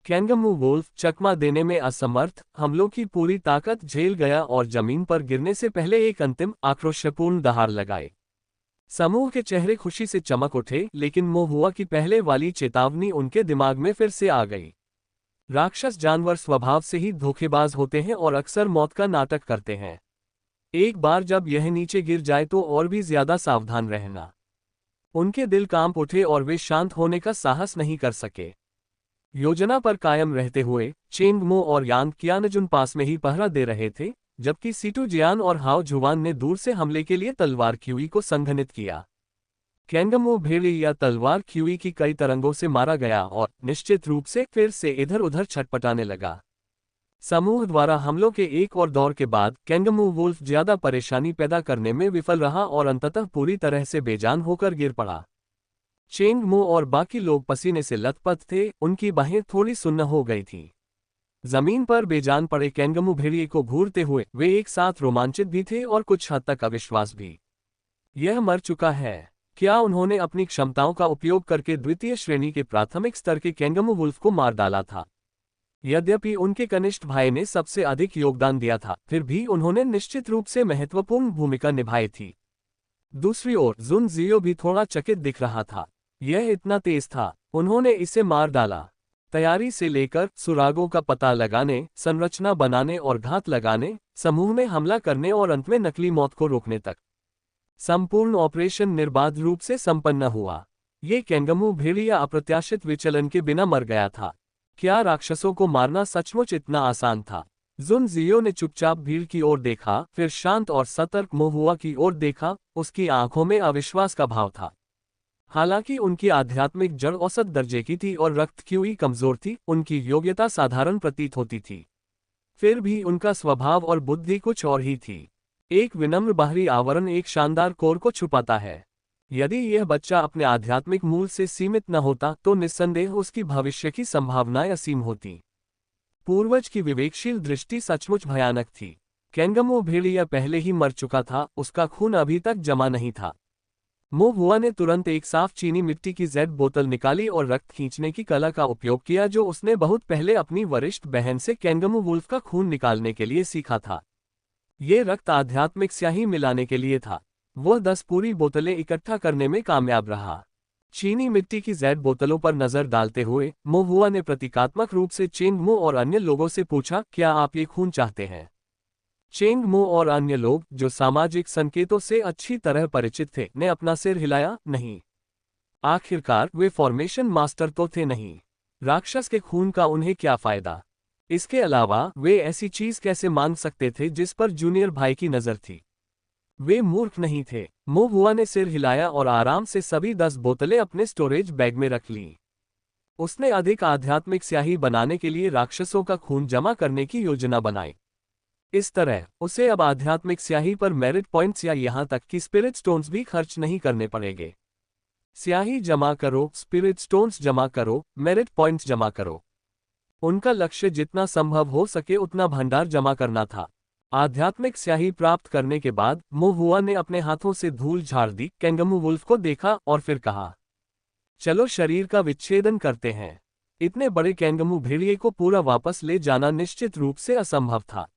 कैंगमू वुल्फ चकमा देने में असमर्थ, हमलों की पूरी ताकत झेल गया और जमीन पर गिरने से पहले एक अंतिम आक्रोशपूर्ण दहाड़ लगाए। समूह के चेहरे खुशी से चमक उठे, लेकिन मो हुआ की पहले वाली चेतावनी उनके दिमाग में फिर से आ गई। राक्षस जानवर स्वभाव से ही धोखेबाज होते हैं और अक्सर मौत का नाटक करते हैं। एक बार जब यह नीचे गिर जाए तो और भी ज्यादा सावधान रहना। उनके दिल कांप उठे और वे शांत होने का साहस नहीं कर सके। योजना पर कायम रहते हुए चेंग मो और यान कियानजुन पास में ही पहरा दे रहे थे, जबकि सीटू जियान और हाओ जुवान ने दूर से हमले के लिए तलवार क्यूई को संघनित किया। कैंगमू भेड़िया तलवार क्यूई की कई तरंगों से मारा गया और निश्चित रूप से फिर से इधर उधर छटपटाने लगा। समूह द्वारा हमलों के एक और दौर के बाद कैंगमू वुल्फ ज्यादा परेशानी पैदा करने में विफल रहा और अंततः पूरी तरह से बेजान होकर गिर पड़ा। चेंग मो और बाकी लोग पसीने से लथपथ थे, उनकी बाहें थोड़ी सुन्न हो गई थीं। जमीन पर बेजान पड़े कैंगमू भेड़िए को घूरते हुए वे एक साथ रोमांचित भी थे और कुछ हद तक अविश्वास भी। यह मर चुका है। क्या उन्होंने अपनी क्षमताओं का उपयोग करके द्वितीय श्रेणी के प्राथमिक स्तर के कैंगमू वुल्फ को मार डाला था? यद्यपि उनके कनिष्ठ भाई ने सबसे अधिक योगदान दिया था, फिर भी उन्होंने निश्चित रूप से महत्वपूर्ण भूमिका निभाई थी। दूसरी ओर जुन जियो भी थोड़ा चकित दिख रहा था। यह इतना तेज था, उन्होंने इसे मार डाला। तैयारी से लेकर सुरागों का पता लगाने, संरचना बनाने और घात लगाने, समूह में हमला करने और अंत में नकली मौत को रोकने तक संपूर्ण ऑपरेशन निर्बाध रूप से संपन्न हुआ। ये कैंगमू भेड़िया अप्रत्याशित विचलन के बिना मर गया था। क्या राक्षसों को मारना सचमुच इतना आसान था? जुन जियो ने चुपचाप भीड़ की ओर देखा, फिर शांत और सतर्क मोहुआ की ओर देखा। उसकी आंखों में अविश्वास का भाव था। हालांकि उनकी आध्यात्मिक जड़ औसत दर्जे की थी और रक्त क्यूई कमजोर थी, उनकी योग्यता साधारण प्रतीत होती थी। फिर भी उनका स्वभाव और बुद्धि कुछ और ही थी। एक विनम्र बाहरी आवरण एक शानदार कोर को छुपाता है। यदि यह बच्चा अपने आध्यात्मिक मूल से सीमित न होता तो निस्संदेह उसकी भविष्य की संभावनाएं असीम होती। पूर्वज की विवेकशील दृष्टि सचमुच भयानक थी। कैंगमू भेड़िया पहले ही मर चुका था, उसका खून अभी तक जमा नहीं था। मोहुआ ने तुरंत एक साफ चीनी मिट्टी की जेड बोतल निकाली और रक्त खींचने की कला का उपयोग किया जो उसने बहुत पहले अपनी वरिष्ठ बहन से कैंगमू वुल्फ का खून निकालने के लिए सीखा था। ये रक्त आध्यात्मिक स्याही मिलाने के लिए था। वह 10 पूरी बोतलें इकट्ठा करने में कामयाब रहा। चीनी मिट्टी की जेड बोतलों पर नजर डालते हुए मोहुआ ने प्रतीकात्मक रूप से चेंग मो और अन्य लोगों से पूछा, क्या आप ये खून चाहते हैं? चेंग मो और अन्य लोग, जो सामाजिक संकेतों से अच्छी तरह परिचित थे, ने अपना सिर हिलाया। नहीं। आखिरकार वे फॉर्मेशन मास्टर तो थे नहीं। राक्षस के खून का उन्हें क्या फायदा? इसके अलावा वे ऐसी चीज कैसे मांग सकते थे जिस पर जूनियर भाई की नजर थी? वे मूर्ख नहीं थे। मोहुआ ने सिर हिलाया और आराम से सभी 10 बोतलें अपने स्टोरेज बैग में रख लीं। उसने अधिक आध्यात्मिक स्याही बनाने के लिए राक्षसों का खून जमा करने की योजना बनाई। इस तरह उसे अब आध्यात्मिक स्याही पर मेरिट पॉइंट्स या यहां तक कि स्पिरिट स्टोन्स भी खर्च नहीं करने पड़ेंगे। स्याही जमा करो, स्पिरिट स्टोन्स जमा करो, मेरिट पॉइंट्स जमा करो। उनका लक्ष्य जितना संभव हो सके उतना भंडार जमा करना था। आध्यात्मिक स्याही प्राप्त करने के बाद मोहुआ ने अपने हाथों से धूल झाड़ दी, कैंगमू वुल्फ को देखा और फिर कहा, चलो शरीर का विच्छेदन करते हैं। इतने बड़े कैंगमू भेड़िए को पूरा वापस ले जाना निश्चित रूप से असंभव था।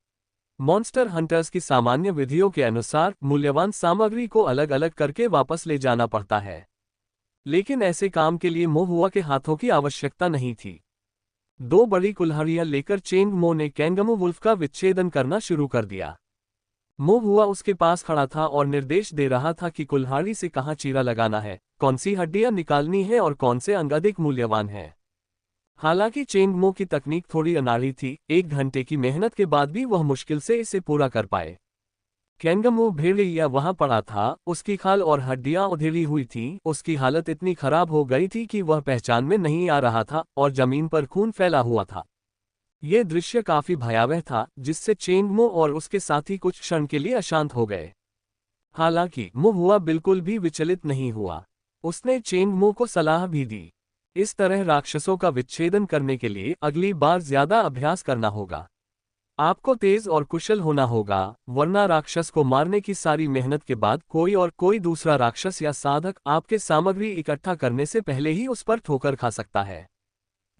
मॉन्स्टर हंटर्स की सामान्य विधियों के अनुसार मूल्यवान सामग्री को अलग अलग करके वापस ले जाना पड़ता है, लेकिन ऐसे काम के लिए मोहुआ के हाथों की आवश्यकता नहीं थी। 2 बड़ी कुल्हाड़ियां लेकर चेंग मो ने कैंगमू वुल्फ का विच्छेदन करना शुरू कर दिया। मोहुआ उसके पास खड़ा था और निर्देश दे रहा था कि कुल्हाड़ी से कहां चीरा लगाना है, कौन सी हड्डियां निकालनी है और कौन से अंग अधिक मूल्यवान है। हालांकि चेंग मो की तकनीक थोड़ी अनाड़ी थी, 1 घंटे की मेहनत के बाद भी वह मुश्किल से इसे पूरा कर पाए। कैंगमू भेड़िया वहां पड़ा था, उसकी खाल और हड्डियां उधेड़ी हुई थीं, उसकी हालत इतनी खराब हो गई थी कि वह पहचान में नहीं आ रहा था और जमीन पर खून फैला हुआ था। यह दृश्य काफी भयावह था, जिससे चेंग मो और उसके साथी कुछ क्षण के लिए अशांत हो गए। हालांकि मोहुआ बिल्कुल भी विचलित नहीं हुआ। उसने चेंग मो को सलाह भी दी, इस तरह राक्षसों का विच्छेदन करने के लिए अगली बार ज्यादा अभ्यास करना होगा। आपको तेज और कुशल होना होगा, वरना राक्षस को मारने की सारी मेहनत के बाद कोई दूसरा राक्षस या साधक आपके सामग्री इकट्ठा करने से पहले ही उस पर ठोकर खा सकता है।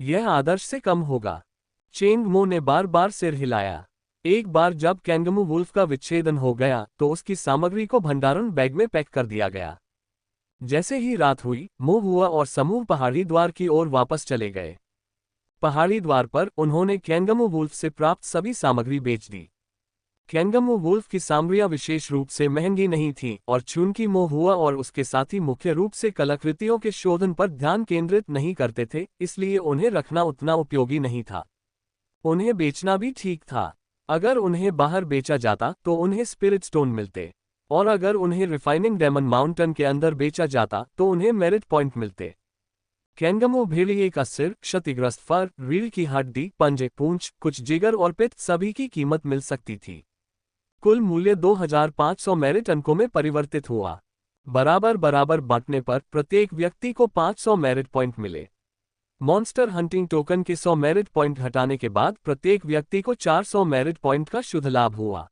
यह आदर्श से कम होगा। चेंग मो ने बार बार सिर हिलाया। एक बार जब कैंगमू वुल्फ का विच्छेदन हो गया तो उसकी सामग्री को भंडारण बैग में पैक कर दिया गया। जैसे ही रात हुई, मोहुआ और समूह पहाड़ी द्वार की ओर वापस चले गए। पहाड़ी द्वार पर उन्होंने कैंगमू वुल्फ से प्राप्त सभी सामग्री बेच दी। कैंगमू वुल्फ की सामग्रियां विशेष रूप से महंगी नहीं थीं और चूंकि मोहुआ और उसके साथी मुख्य रूप से कलाकृतियों के शोधन पर ध्यान केंद्रित नहीं करते थे, इसलिए उन्हें रखना उतना उपयोगी नहीं था। उन्हें बेचना भी ठीक था। अगर उन्हें बाहर बेचा जाता तो उन्हें स्पिरिट स्टोन मिलते, और अगर उन्हें रिफाइनिंग डेमन माउंटेन के अंदर बेचा जाता तो उन्हें मेरिट पॉइंट मिलते। कैंगमू भेड़िए का सिर, क्षतिग्रस्त फर, रीढ़ की हड्डी, पंजे, पूंछ, कुछ जिगर और पित्त सभी की कीमत मिल सकती थी। कुल मूल्य 2500 मेरिट अंकों में परिवर्तित हुआ। बराबर बराबर बांटने पर प्रत्येक व्यक्ति को 500 मेरिट पॉइंट मिले। मॉन्स्टर हंटिंग टोकन के 100 मेरिट पॉइंट हटाने के बाद प्रत्येक व्यक्ति को 400 मेरिट पॉइंट का शुद्ध लाभ हुआ।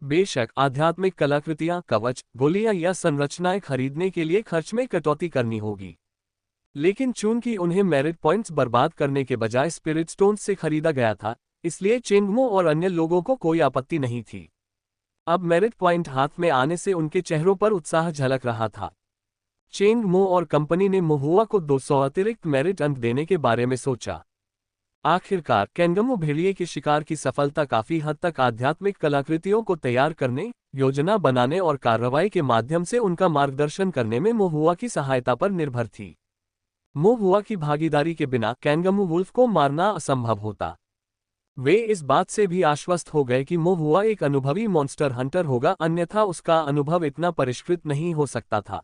बेशक आध्यात्मिक कलाकृतियां, कवच, गोलियां या संरचनाएं खरीदने के लिए खर्च में कटौती करनी होगी, लेकिन चूंकि उन्हें मेरिट पॉइंट्स बर्बाद करने के बजाय स्पिरिट स्टोन्स से खरीदा गया था, इसलिए चेंगमो और अन्य लोगों को कोई आपत्ति नहीं थी। अब मेरिट पॉइंट हाथ में आने से उनके चेहरों पर उत्साह झलक रहा था। चेंगमो और कंपनी ने महुआ को 200 अतिरिक्त मेरिट अंक देने के बारे में सोचा। आखिरकार कैंगमू भेड़िए के शिकार की सफलता काफी हद तक आध्यात्मिक कलाकृतियों को तैयार करने, योजना बनाने और कार्रवाई के माध्यम से उनका मार्गदर्शन करने में महुआ की सहायता पर निर्भर थी। महुआ की भागीदारी के बिना कैंगमू वुल्फ को मारना असंभव होता। वे इस बात से भी आश्वस्त हो गए कि महुआ एक अनुभवी मॉन्स्टर हंटर होगा, अन्यथा उसका अनुभव इतना परिष्कृत नहीं हो सकता था।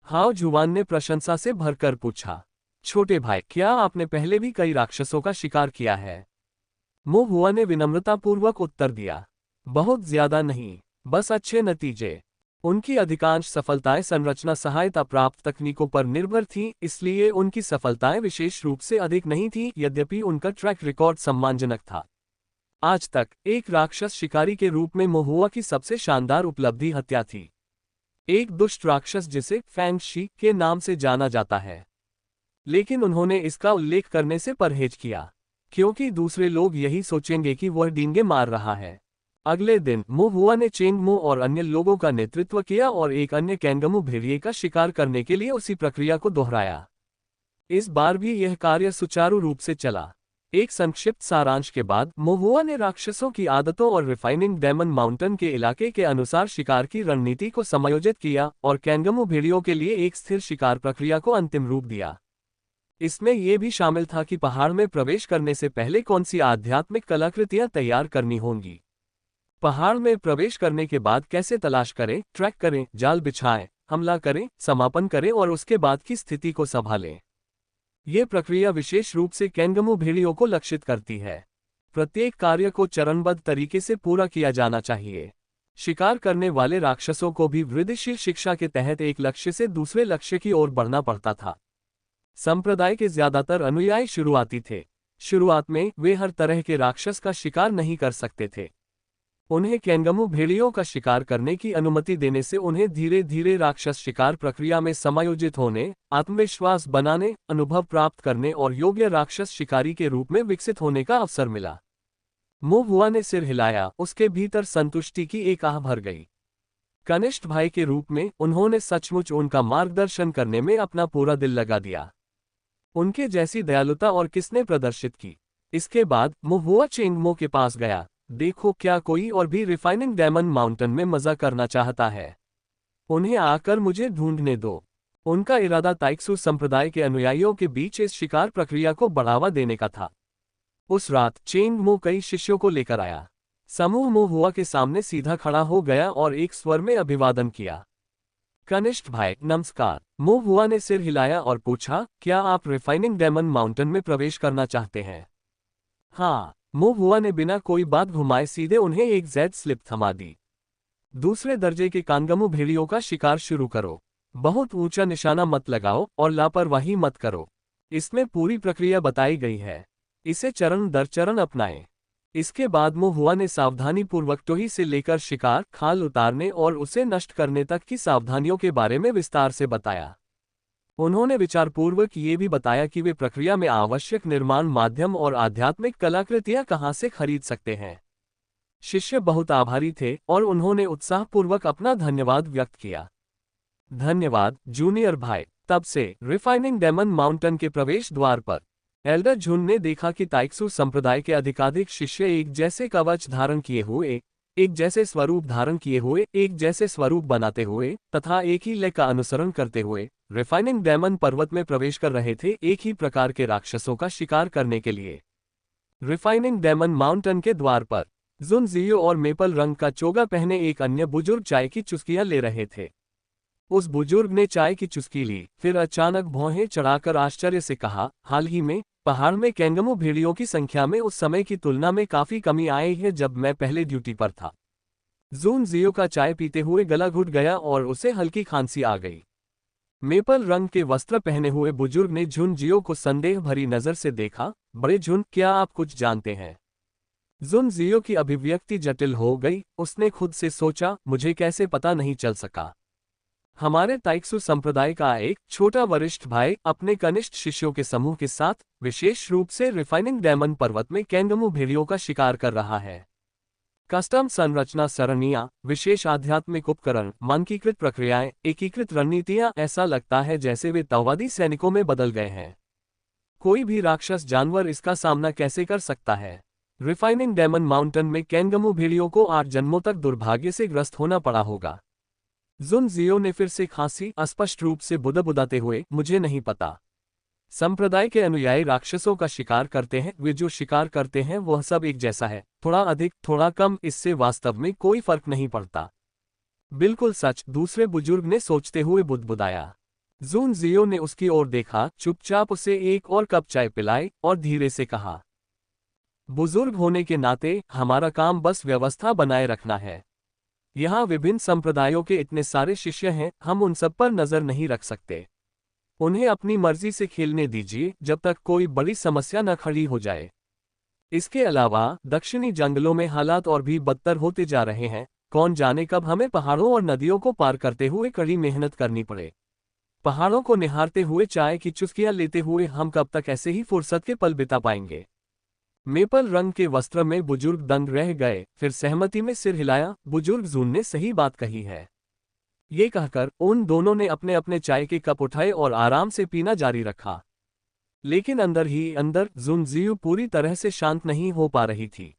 हाओ जुवान ने प्रशंसा से भरकर पूछा, छोटे भाई, क्या आपने पहले भी कई राक्षसों का शिकार किया है? महुआ ने विनम्रतापूर्वक उत्तर दिया, बहुत ज्यादा नहीं, बस अच्छे नतीजे। उनकी अधिकांश सफलताएं संरचना सहायता प्राप्त तकनीकों पर निर्भर थीं, इसलिए उनकी सफलताएं विशेष रूप से अधिक नहीं थीं, यद्यपि उनका ट्रैक रिकॉर्ड सम्मानजनक था। आज तक एक राक्षस शिकारी के रूप में महुआ की सबसे शानदार उपलब्धि हत्या थी। एक दुष्ट राक्षस जिसे फैंग शी के नाम से जाना जाता है, लेकिन उन्होंने इसका उल्लेख करने से परहेज किया, क्योंकि दूसरे लोग यही सोचेंगे कि वह डींगे मार रहा है। अगले दिन महुआ ने चेंगमो और अन्य लोगों का नेतृत्व किया और एक अन्य कैंगमू भेड़िए का शिकार करने के लिए उसी प्रक्रिया को दोहराया। इस बार भी यह कार्य सुचारू रूप से चला। एक संक्षिप्त सारांश के बाद महुआ ने राक्षसों की आदतों और रिफाइनिंग डेमन माउंटेन के इलाके के अनुसार शिकार की रणनीति को समायोजित किया और कैंगमू भेड़ियों के लिए एक स्थिर शिकार प्रक्रिया को अंतिम रूप दिया। इसमें यह भी शामिल था कि पहाड़ में प्रवेश करने से पहले कौन सी आध्यात्मिक कलाकृतियां तैयार करनी होंगी, पहाड़ में प्रवेश करने के बाद कैसे तलाश करें, ट्रैक करें, जाल बिछाएं, हमला करें, समापन करें और उसके बाद की स्थिति को संभालें। यह प्रक्रिया विशेष रूप से कैंगमू भेड़ियों को लक्षित करती है। प्रत्येक कार्य को चरणबद्ध तरीके से पूरा किया जाना चाहिए। शिकार करने वाले राक्षसों को भी वृद्धिशील शिक्षा के तहत एक लक्ष्य से दूसरे लक्ष्य की ओर बढ़ना पड़ता था। संप्रदाय के ज्यादातर अनुयायी शुरुआती थे। शुरुआत में वे हर तरह के राक्षस का शिकार नहीं कर सकते थे। उन्हें कैंगमू भेड़ियों का शिकार करने की अनुमति देने से उन्हें धीरे धीरे राक्षस शिकार प्रक्रिया में समायोजित होने, आत्मविश्वास बनाने, अनुभव प्राप्त करने और योग्य राक्षस शिकारी के रूप में विकसित होने का अवसर मिला। महुआ ने सिर हिलाया, उसके भीतर संतुष्टि की एक आह भर गई। कनिष्ठ भाई के रूप में उन्होंने सचमुच उनका मार्गदर्शन करने में अपना पूरा दिल लगा दिया। उनके जैसी दयालुता और किसने प्रदर्शित की। इसके बाद महुआ चेंगमो के पास गया, देखो क्या कोई और भी रिफाइनिंग डेमन माउंटेन में मजा करना चाहता है? उन्हें आकर मुझे ढूंढने दो। उनका इरादा ताइक्सू संप्रदाय के अनुयायियों के बीच इस शिकार प्रक्रिया को बढ़ावा देने का था। उस रात चेंगमो कई शिष्यों को लेकर आया। समूह महुआ के सामने सीधा खड़ा हो गया और एक स्वर में अभिवादन किया। कनिष्ठ भाई नमस्कार। महुआ ने सिर हिलाया और पूछा, क्या आप रिफाइनिंग डेमन माउंटेन में प्रवेश करना चाहते हैं? हाँ। महुआ ने बिना कोई बात घुमाए सीधे उन्हें एक जेड स्लिप थमा दी। दूसरे दर्जे के कांगमू भेड़ियों का शिकार शुरू करो। बहुत ऊंचा निशाना मत लगाओ और लापरवाही मत करो। इसमें पूरी प्रक्रिया बताई गई है, इसे चरण दर चरण अपनाएं। इसके बाद महुआ ने सावधानीपूर्वक टोही से लेकर शिकार, खाल उतारने और उसे नष्ट करने तक की सावधानियों के बारे में विस्तार से बताया। उन्होंने विचारपूर्वक ये भी बताया कि वे प्रक्रिया में आवश्यक निर्माण माध्यम और आध्यात्मिक कलाकृतियां कहां से खरीद सकते हैं। शिष्य बहुत आभारी थे और उन्होंने उत्साहपूर्वक अपना धन्यवाद व्यक्त किया। धन्यवाद जूनियर भाई। तब से रिफाइनिंग डेमन माउंटेन के प्रवेश द्वार पर एल्डर झुन ने देखा कि ताइक्सू संप्रदाय के अधिकाधिक शिष्य एक जैसे कवच धारण किए हुए, एक जैसे स्वरूप धारण किए हुए, एक जैसे स्वरूप बनाते हुए तथा एक ही लय का अनुसरण करते हुए रिफाइनिंग डेमन पर्वत में प्रवेश कर रहे थे, एक ही प्रकार के राक्षसों का शिकार करने के लिए। रिफाइनिंग डेमन माउंटेन के द्वार पर जुन जियो और मेपल रंग का चोगा पहने एक अन्य बुजुर्ग चाय की चुस्कियां ले रहे थे। उस बुजुर्ग ने चाय की चुस्की ली, फिर अचानक भौहें चढ़ाकर आश्चर्य से कहा, हाल ही में पहाड़ में कैंगमू भेड़ियों की संख्या में उस समय की तुलना में काफी कमी आई है जब मैं पहले ड्यूटी पर था। जून जियो का चाय पीते हुए गला घुट गया और उसे हल्की खांसी आ गई। मेपल रंग के वस्त्र पहने हुए बुजुर्ग ने झुन जियो को संदेह भरी नजर से देखा। बड़े झुन, क्या आप कुछ जानते हैं? जुन जियो की अभिव्यक्ति जटिल हो गई। उसने खुद से सोचा, मुझे कैसे पता नहीं चल सका। हमारे ताइक्सु संप्रदाय का एक छोटा वरिष्ठ भाई अपने कनिष्ठ शिष्यों के समूह के साथ विशेष रूप से रिफाइनिंग डायमंड पर्वत में कैंगमू भेड़ियों का शिकार कर रहा है। कस्टम संरचना सरणियां, विशेष आध्यात्मिक उपकरण, मानकीकृत प्रक्रियाएं, एकीकृत रणनीतियां, ऐसा लगता है जैसे वे तवादी सैनिकों में बदल गए हैं। कोई भी राक्षस जानवर इसका सामना कैसे कर सकता है? रिफाइनिंग डायमंड माउंटेन में कैंगमू भेड़ियों को 8 जन्मों तक दुर्भाग्य से ग्रस्त होना पड़ा होगा। जुन जियो ने फिर से खांसी, अस्पष्ट रूप से बुदबुदाते हुए, मुझे नहीं पता। संप्रदाय के अनुयायी राक्षसों का शिकार करते हैं, वे जो शिकार करते हैं वह सब एक जैसा है, थोड़ा अधिक थोड़ा कम, इससे वास्तव में कोई फर्क नहीं पड़ता। बिल्कुल सच, दूसरे बुजुर्ग ने सोचते हुए बुदबुदाया। जून जियो ने उसकी ओर देखा, चुपचाप उसे एक और कप चाय पिलाई और धीरे से कहा, बुजुर्ग होने के नाते हमारा काम बस व्यवस्था बनाए रखना है। यहाँ विभिन्न संप्रदायों के इतने सारे शिष्य हैं, हम उन सब पर नजर नहीं रख सकते। उन्हें अपनी मर्जी से खेलने दीजिए जब तक कोई बड़ी समस्या न खड़ी हो जाए। इसके अलावा दक्षिणी जंगलों में हालात और भी बदतर होते जा रहे हैं। कौन जाने कब हमें पहाड़ों और नदियों को पार करते हुए कड़ी मेहनत करनी पड़े। पहाड़ों को निहारते हुए चाय की चुस्कियां लेते हुए हम कब तक ऐसे ही फुर्सत के पल बिता पाएंगे? मेपल रंग के वस्त्र में बुजुर्ग दंग रह गए, फिर सहमति में सिर हिलाया। बुजुर्ग जून ने सही बात कही है। ये कहकर उन दोनों ने अपने अपने चाय के कप उठाए और आराम से पीना जारी रखा। लेकिन अंदर ही अंदर जुन जियो पूरी तरह से शांत नहीं हो पा रही थी।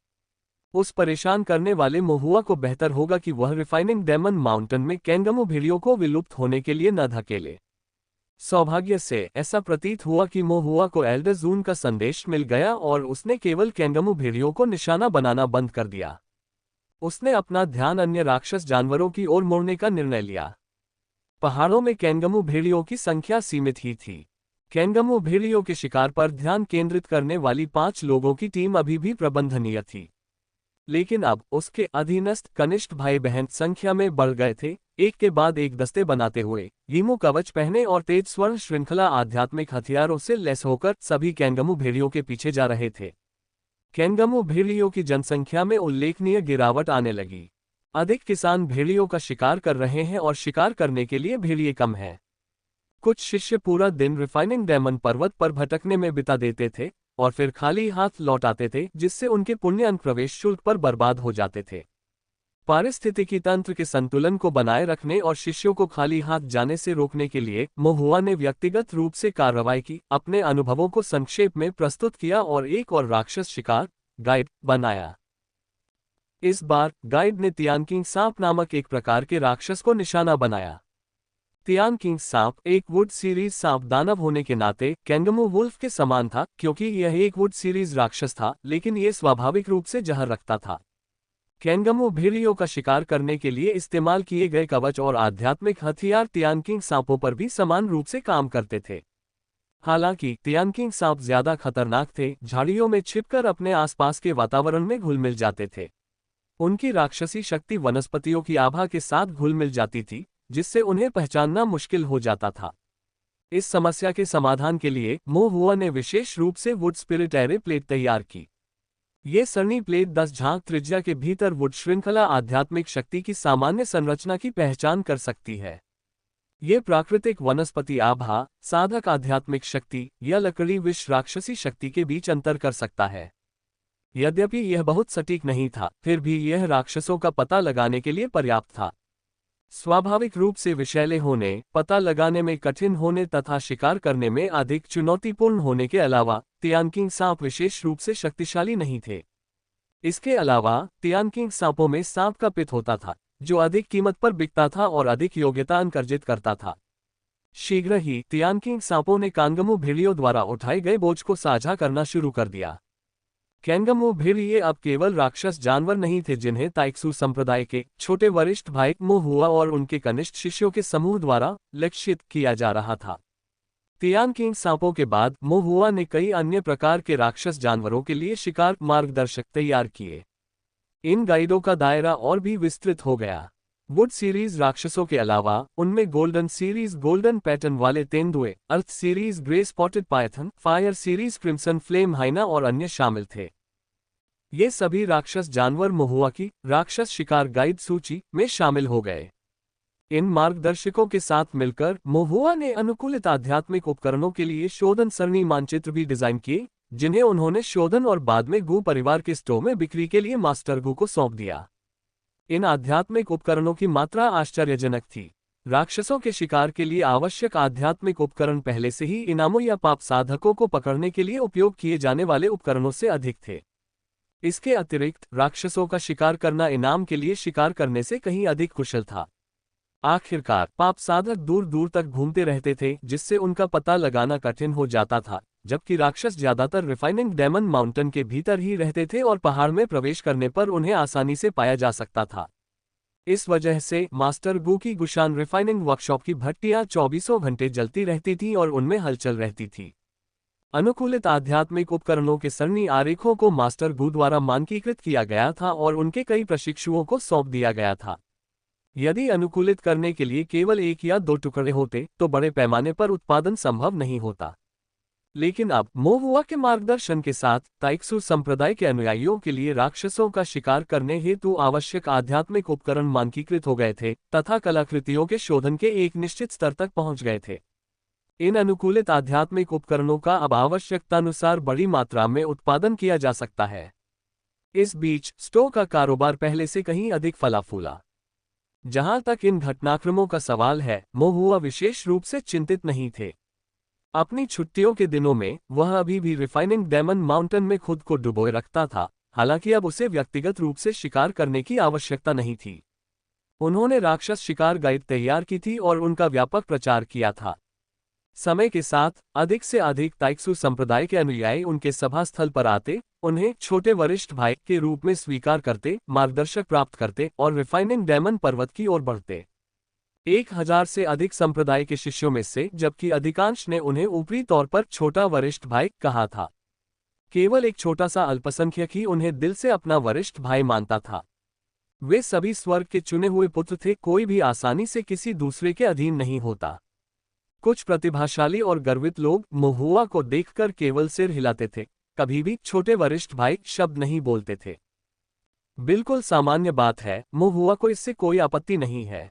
उस परेशान करने वाले मोहुआ को बेहतर होगा कि वह रिफाइनिंग डायमंड माउंटेन में कैंगमू भेड़ियों को विलुप्त होने के लिए न धकेले। सौभाग्य से ऐसा प्रतीत हुआ कि मोहुआ को एल्डर जून का संदेश मिल गया और उसने केवल कैंगमू भेड़ियों को निशाना बनाना बंद कर दिया। उसने अपना ध्यान अन्य राक्षस जानवरों की ओर मोड़ने का निर्णय लिया। पहाड़ों में कैंगमू भेड़ियों की संख्या सीमित ही थी। कैंगमू भेड़ियों के शिकार पर ध्यान केंद्रित करने वाली 5 लोगों की टीम अभी भी प्रबंधनीय थी। लेकिन अब उसके अधीनस्थ कनिष्ठ भाई बहन संख्या में बढ़ गए थे, एक के बाद एक दस्ते बनाते हुए, लीमू कवच पहने और तेज स्वर्ण श्रृंखला आध्यात्मिक हथियारों से लैस होकर सभी कैंगमू भेड़ियों के पीछे जा रहे थे। कैंगमू भेड़ियों की जनसंख्या में उल्लेखनीय गिरावट आने लगी। अधिक किसान भेड़ियों का शिकार कर रहे हैं और शिकार करने के लिए भेड़िए कम हैं। कुछ शिष्य पूरा दिन रिफाइनिंग डायमंड पर्वत पर भटकने में बिता देते थे और फिर खाली हाथ लौट आते थे, जिससे उनके पुण्य प्रवेश शुल्क पर बर्बाद हो जाते थे। पारिस्थितिकी तंत्र के संतुलन को बनाए रखने और शिष्यों को खाली हाथ जाने से रोकने के लिए मोहुआ ने व्यक्तिगत रूप से कार्रवाई की, अपने अनुभवों को संक्षेप में प्रस्तुत किया और एक और राक्षस शिकार गाइड बनाया। इस बार गाइड ने तियानकिंग सांप नामक एक प्रकार के राक्षस को निशाना बनाया। तियानकिंग सांप एक वुड सीरीज सांप दानव होने के नाते कैंगमू वुल्फ के समान था, क्योंकि यह एक वुड सीरीज राक्षस था, लेकिन यह स्वाभाविक रूप से जहर रखता था। कैंगमू भेड़ियों का शिकार करने के लिए इस्तेमाल किए गए कवच और आध्यात्मिक हथियार तियानकिंग सांपों पर भी समान रूप से काम करते थे। हालांकि तियानकिंग सांप ज्यादा खतरनाक थे, झाड़ियों में छिपकर अपने आसपास के वातावरण में घुल मिल जाते थे। उनकी राक्षसी शक्ति वनस्पतियों की आभा के साथ घुल मिल जाती थी, जिससे उन्हें पहचानना मुश्किल हो जाता था। इस समस्या के समाधान के लिए मोहुआ ने विशेष रूप से वुड स्पिरिट एरे प्लेट तैयार की। ये सरणी प्लेट 10 झांक त्रिज्या के भीतर वुड श्रृंखला आध्यात्मिक शक्ति की सामान्य संरचना की पहचान कर सकती है। ये प्राकृतिक वनस्पति आभा, साधक आध्यात्मिक शक्ति या लकड़ी विष राक्षसी शक्ति के बीच अंतर कर सकता है। यद्यपि यह बहुत सटीक नहीं था, फिर भी यह राक्षसों का पता लगाने के लिए पर्याप्त था। स्वाभाविक रूप से विषैले होने, पता लगाने में कठिन होने तथा शिकार करने में अधिक चुनौतीपूर्ण होने के अलावा तियानकिंग सांप विशेष रूप से शक्तिशाली नहीं थे। इसके अलावा तियानकिंग सांपों में सांप का पित्त होता था, जो अधिक कीमत पर बिकता था और अधिक योग्यता अर्जित करता था। शीघ्र ही तियानकिंग सांपों ने कैंगमू भेड़ियों द्वारा उठाए गए बोझ को साझा करना शुरू कर दिया। कैंगमू भीड़ ये अब केवल राक्षस जानवर नहीं थे जिन्हें ताइक्सू संप्रदाय के छोटे वरिष्ठ भाई मोहुआ और उनके कनिष्ठ शिष्यों के समूह द्वारा लक्षित किया जा रहा था। तियान किंग सांपों के बाद मोहुआ ने कई अन्य प्रकार के राक्षस जानवरों के लिए शिकार मार्गदर्शक तैयार किए। इन गाइडों का दायरा और भी विस्तृत हो गया। वुड सीरीज राक्षसों के अलावा उनमें गोल्डन सीरीज गोल्डन पैटर्न वाले तेंदुए, earth series grey spotted python, fire series crimson flame hyena और अन्य शामिल थे। ये सभी राक्षस जानवर मोहुआ की राक्षस शिकार गाइड सूची में शामिल हो गए। इन मार्गदर्शकों के साथ मिलकर मोहुआ ने अनुकूलित आध्यात्मिक उपकरणों के लिए शोधन सरणी मानचित्र भी डिजाइन किए, जिन्हें उन्होंने शोधन और बाद में गू परिवार के स्टोर में बिक्री के लिए मास्टर गू को सौंप दिया। इन आध्यात्मिक उपकरणों की मात्रा आश्चर्यजनक थी। राक्षसों के शिकार के लिए आवश्यक आध्यात्मिक उपकरण पहले से ही इनामों या पाप साधकों को पकड़ने के लिए उपयोग किए जाने वाले उपकरणों से अधिक थे। इसके अतिरिक्त राक्षसों का शिकार करना इनाम के लिए शिकार करने से कहीं अधिक कुशल था। आखिरकार पाप साधक दूर दूर तक घूमते रहते थे, जिससे उनका पता लगाना कठिन हो जाता था, जबकि राक्षस ज्यादातर रिफाइनिंग डेमन माउंटेन के भीतर ही रहते थे और पहाड़ में प्रवेश करने पर उन्हें आसानी से पाया जा सकता था। इस वजह से मास्टर गू की गुशान रिफाइनिंग वर्कशॉप की भट्टियां 24 घंटे जलती रहती थीं और उनमें हलचल रहती थी। अनुकूलित आध्यात्मिक उपकरणों के सरणी आरेखों को मास्टर गू द्वारा मानकीकृत किया गया था और उनके कई प्रशिक्षुओं को सौंप दिया गया था। यदि अनुकूलित करने के लिए केवल 1 या 2 टुकड़े होते तो बड़े पैमाने पर उत्पादन संभव नहीं होता। लेकिन अब मोहुआ के मार्गदर्शन के साथ ताइक्सू संप्रदाय के अनुयायियों के लिए राक्षसों का शिकार करने हेतु आवश्यक आध्यात्मिक उपकरण मानकीकृत हो गए थे तथा कलाकृतियों के शोधन के एक निश्चित स्तर तक पहुंच गए थे। इन अनुकूलित आध्यात्मिक उपकरणों का अब आवश्यकतानुसार बड़ी मात्रा में उत्पादन किया जा सकता है। इस बीच स्टोर का कारोबार पहले से कहीं अधिक फला फूला। जहां तक इन घटनाक्रमों का सवाल है, मोहुआ विशेष रूप से चिंतित नहीं थे। अपनी छुट्टियों के दिनों में वह अभी भी रिफाइनिंग डेमन माउंटेन में खुद को डुबोए रखता था, हालांकि अब उसे व्यक्तिगत रूप से शिकार करने की आवश्यकता नहीं थी। उन्होंने राक्षस शिकार गाइड तैयार की थी और उनका व्यापक प्रचार किया था। समय के साथ अधिक से अधिक ताइक्सू संप्रदाय के अनुयायी उनके सभा स्थल पर आते, उन्हें छोटे वरिष्ठ भाई के रूप में स्वीकार करते, मार्गदर्शक प्राप्त करते और रिफाइनिंग डेमन पर्वत की ओर बढ़ते। 1000 से अधिक संप्रदाय के शिष्यों में से जबकि अधिकांश ने उन्हें ऊपरी तौर पर छोटा वरिष्ठ भाई कहा था, केवल एक छोटा सा अल्पसंख्यक ही उन्हें दिल से अपना वरिष्ठ भाई मानता था। वे सभी स्वर्ग के चुने हुए पुत्र थे, कोई भी आसानी से किसी दूसरे के अधीन नहीं होता। कुछ प्रतिभाशाली और गर्वित लोग मोहुआ को देखकर केवल सिर हिलाते थे, कभी भी छोटे वरिष्ठ भाई शब्द नहीं बोलते थे। बिल्कुल सामान्य बात है, मोहुआ को इससे कोई आपत्ति नहीं है।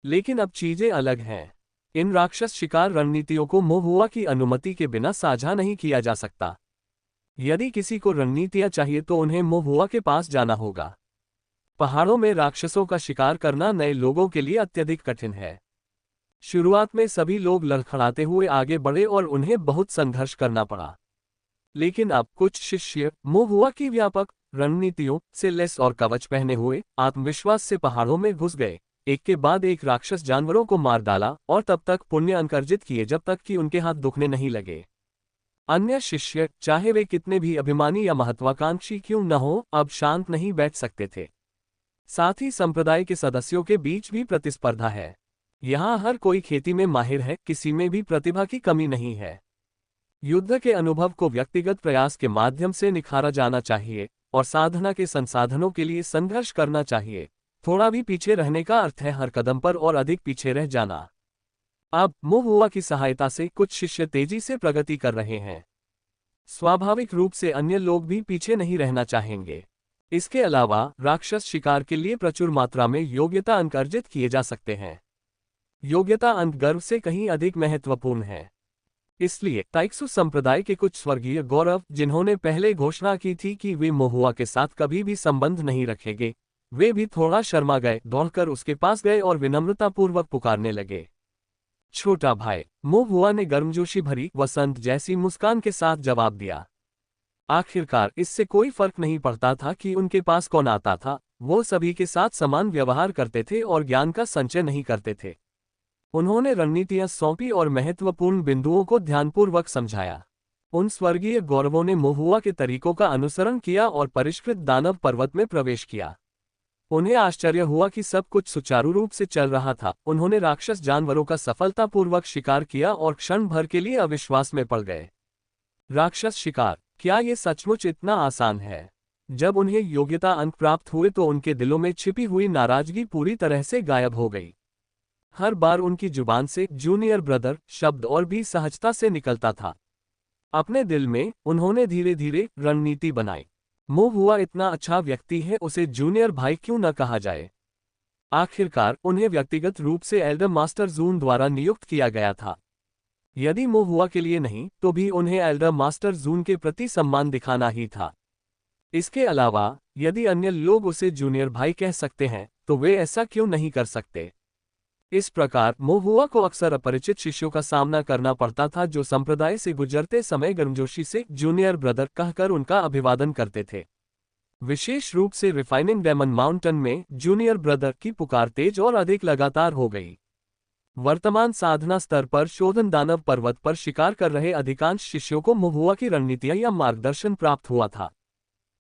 लेकिन अब चीजें अलग हैं। इन राक्षस शिकार रणनीतियों को मोहुआ की अनुमति के बिना साझा नहीं किया जा सकता। यदि किसी को रणनीतियां चाहिए तो उन्हें मोहुआ के पास जाना होगा। पहाड़ों में राक्षसों का शिकार करना नए लोगों के लिए अत्यधिक कठिन है। शुरुआत में सभी लोग लड़खड़ाते हुए आगे बढ़े और उन्हें बहुत संघर्ष करना पड़ा। लेकिन अब कुछ शिष्य मोहुआ की व्यापक रणनीतियों से लैस और कवच पहने हुए आत्मविश्वास से पहाड़ों में घुस गए, एक के बाद एक राक्षस जानवरों को मार डाला और तब तक पुण्य अंकर्जित किए जब तक कि उनके हाथ दुखने नहीं लगे। अन्य शिष्य, चाहे वे कितने भी अभिमानी या महत्वाकांक्षी क्यों न हो, अब शांत नहीं बैठ सकते थे। साथ ही संप्रदाय के सदस्यों के बीच भी प्रतिस्पर्धा है। यहाँ हर कोई खेती में माहिर है, किसी में भी प्रतिभा की कमी नहीं है। युद्ध के अनुभव को व्यक्तिगत प्रयास के माध्यम से निखारा जाना चाहिए और साधना के संसाधनों के लिए संघर्ष करना चाहिए। थोड़ा भी पीछे रहने का अर्थ है हर कदम पर और अधिक पीछे रह जाना। अब मोहुआ की सहायता से कुछ शिष्य तेजी से प्रगति कर रहे हैं। स्वाभाविक रूप से अन्य लोग भी पीछे नहीं रहना चाहेंगे। इसके अलावा राक्षस शिकार के लिए प्रचुर मात्रा में योग्यता अंक अर्जित किए जा सकते हैं। योग्यता अंक गर्व से कहीं अधिक महत्वपूर्ण है। इसलिए ताइक्सू संप्रदाय के कुछ स्वर्गीय गौरव, जिन्होंने पहले घोषणा की थी कि वे मोहुआ के साथ कभी भी संबंध नहीं रखेंगे, वे भी थोड़ा शर्मा गए, दौड़कर उसके पास गए और विनम्रतापूर्वक पुकारने लगे, छोटा भाई। मोहुआ ने गर्मजोशी भरी वसंत जैसी मुस्कान के साथ जवाब दिया। आखिरकार इससे कोई फर्क नहीं पड़ता था कि उनके पास कौन आता था, वो सभी के साथ समान व्यवहार करते थे और ज्ञान का संचय नहीं करते थे। उन्होंने रणनीतियां सौंपी और महत्वपूर्ण बिंदुओं को ध्यानपूर्वक समझाया। उन स्वर्गीय गौरवों ने मोहुआ के तरीकों का अनुसरण किया और परिष्कृत दानव पर्वत में प्रवेश किया। उन्हें आश्चर्य हुआ कि सब कुछ सुचारू रूप से चल रहा था। उन्होंने राक्षस जानवरों का सफलतापूर्वक शिकार किया और क्षण भर के लिए अविश्वास में पड़ गए। राक्षस शिकार, क्या ये सचमुच इतना आसान है? जब उन्हें योग्यता अंक प्राप्त हुए तो उनके दिलों में छिपी हुई नाराजगी पूरी तरह से गायब हो गई। हर बार उनकी जुबान से जूनियर ब्रदर शब्द और भी सहजता से निकलता था। अपने दिल में उन्होंने धीरे धीरे रणनीति बनाई। मोहुआ इतना अच्छा व्यक्ति है, उसे जूनियर भाई क्यों न कहा जाए। आखिरकार उन्हें व्यक्तिगत रूप से एल्डर मास्टर जून द्वारा नियुक्त किया गया था। यदि मोहुआ के लिए नहीं तो भी उन्हें एल्डर मास्टर जून के प्रति सम्मान दिखाना ही था। इसके अलावा यदि अन्य लोग उसे जूनियर भाई कह सकते हैं तो वे ऐसा क्यों नहीं कर सकते। इस प्रकार मोहुआ को अक्सर अपरिचित शिष्यों का सामना करना पड़ता था, जो संप्रदाय से गुजरते समय गर्मजोशी से जूनियर ब्रदर कहकर उनका अभिवादन करते थे। विशेष रूप से रिफाइनिंग डेमन माउंटेन में जूनियर ब्रदर की पुकार तेज और अधिक लगातार हो गई। वर्तमान साधना स्तर पर शोधन दानव पर्वत पर शिकार कर रहे अधिकांश शिष्यों को मोहुआ की रणनीतियां या मार्गदर्शन प्राप्त हुआ था।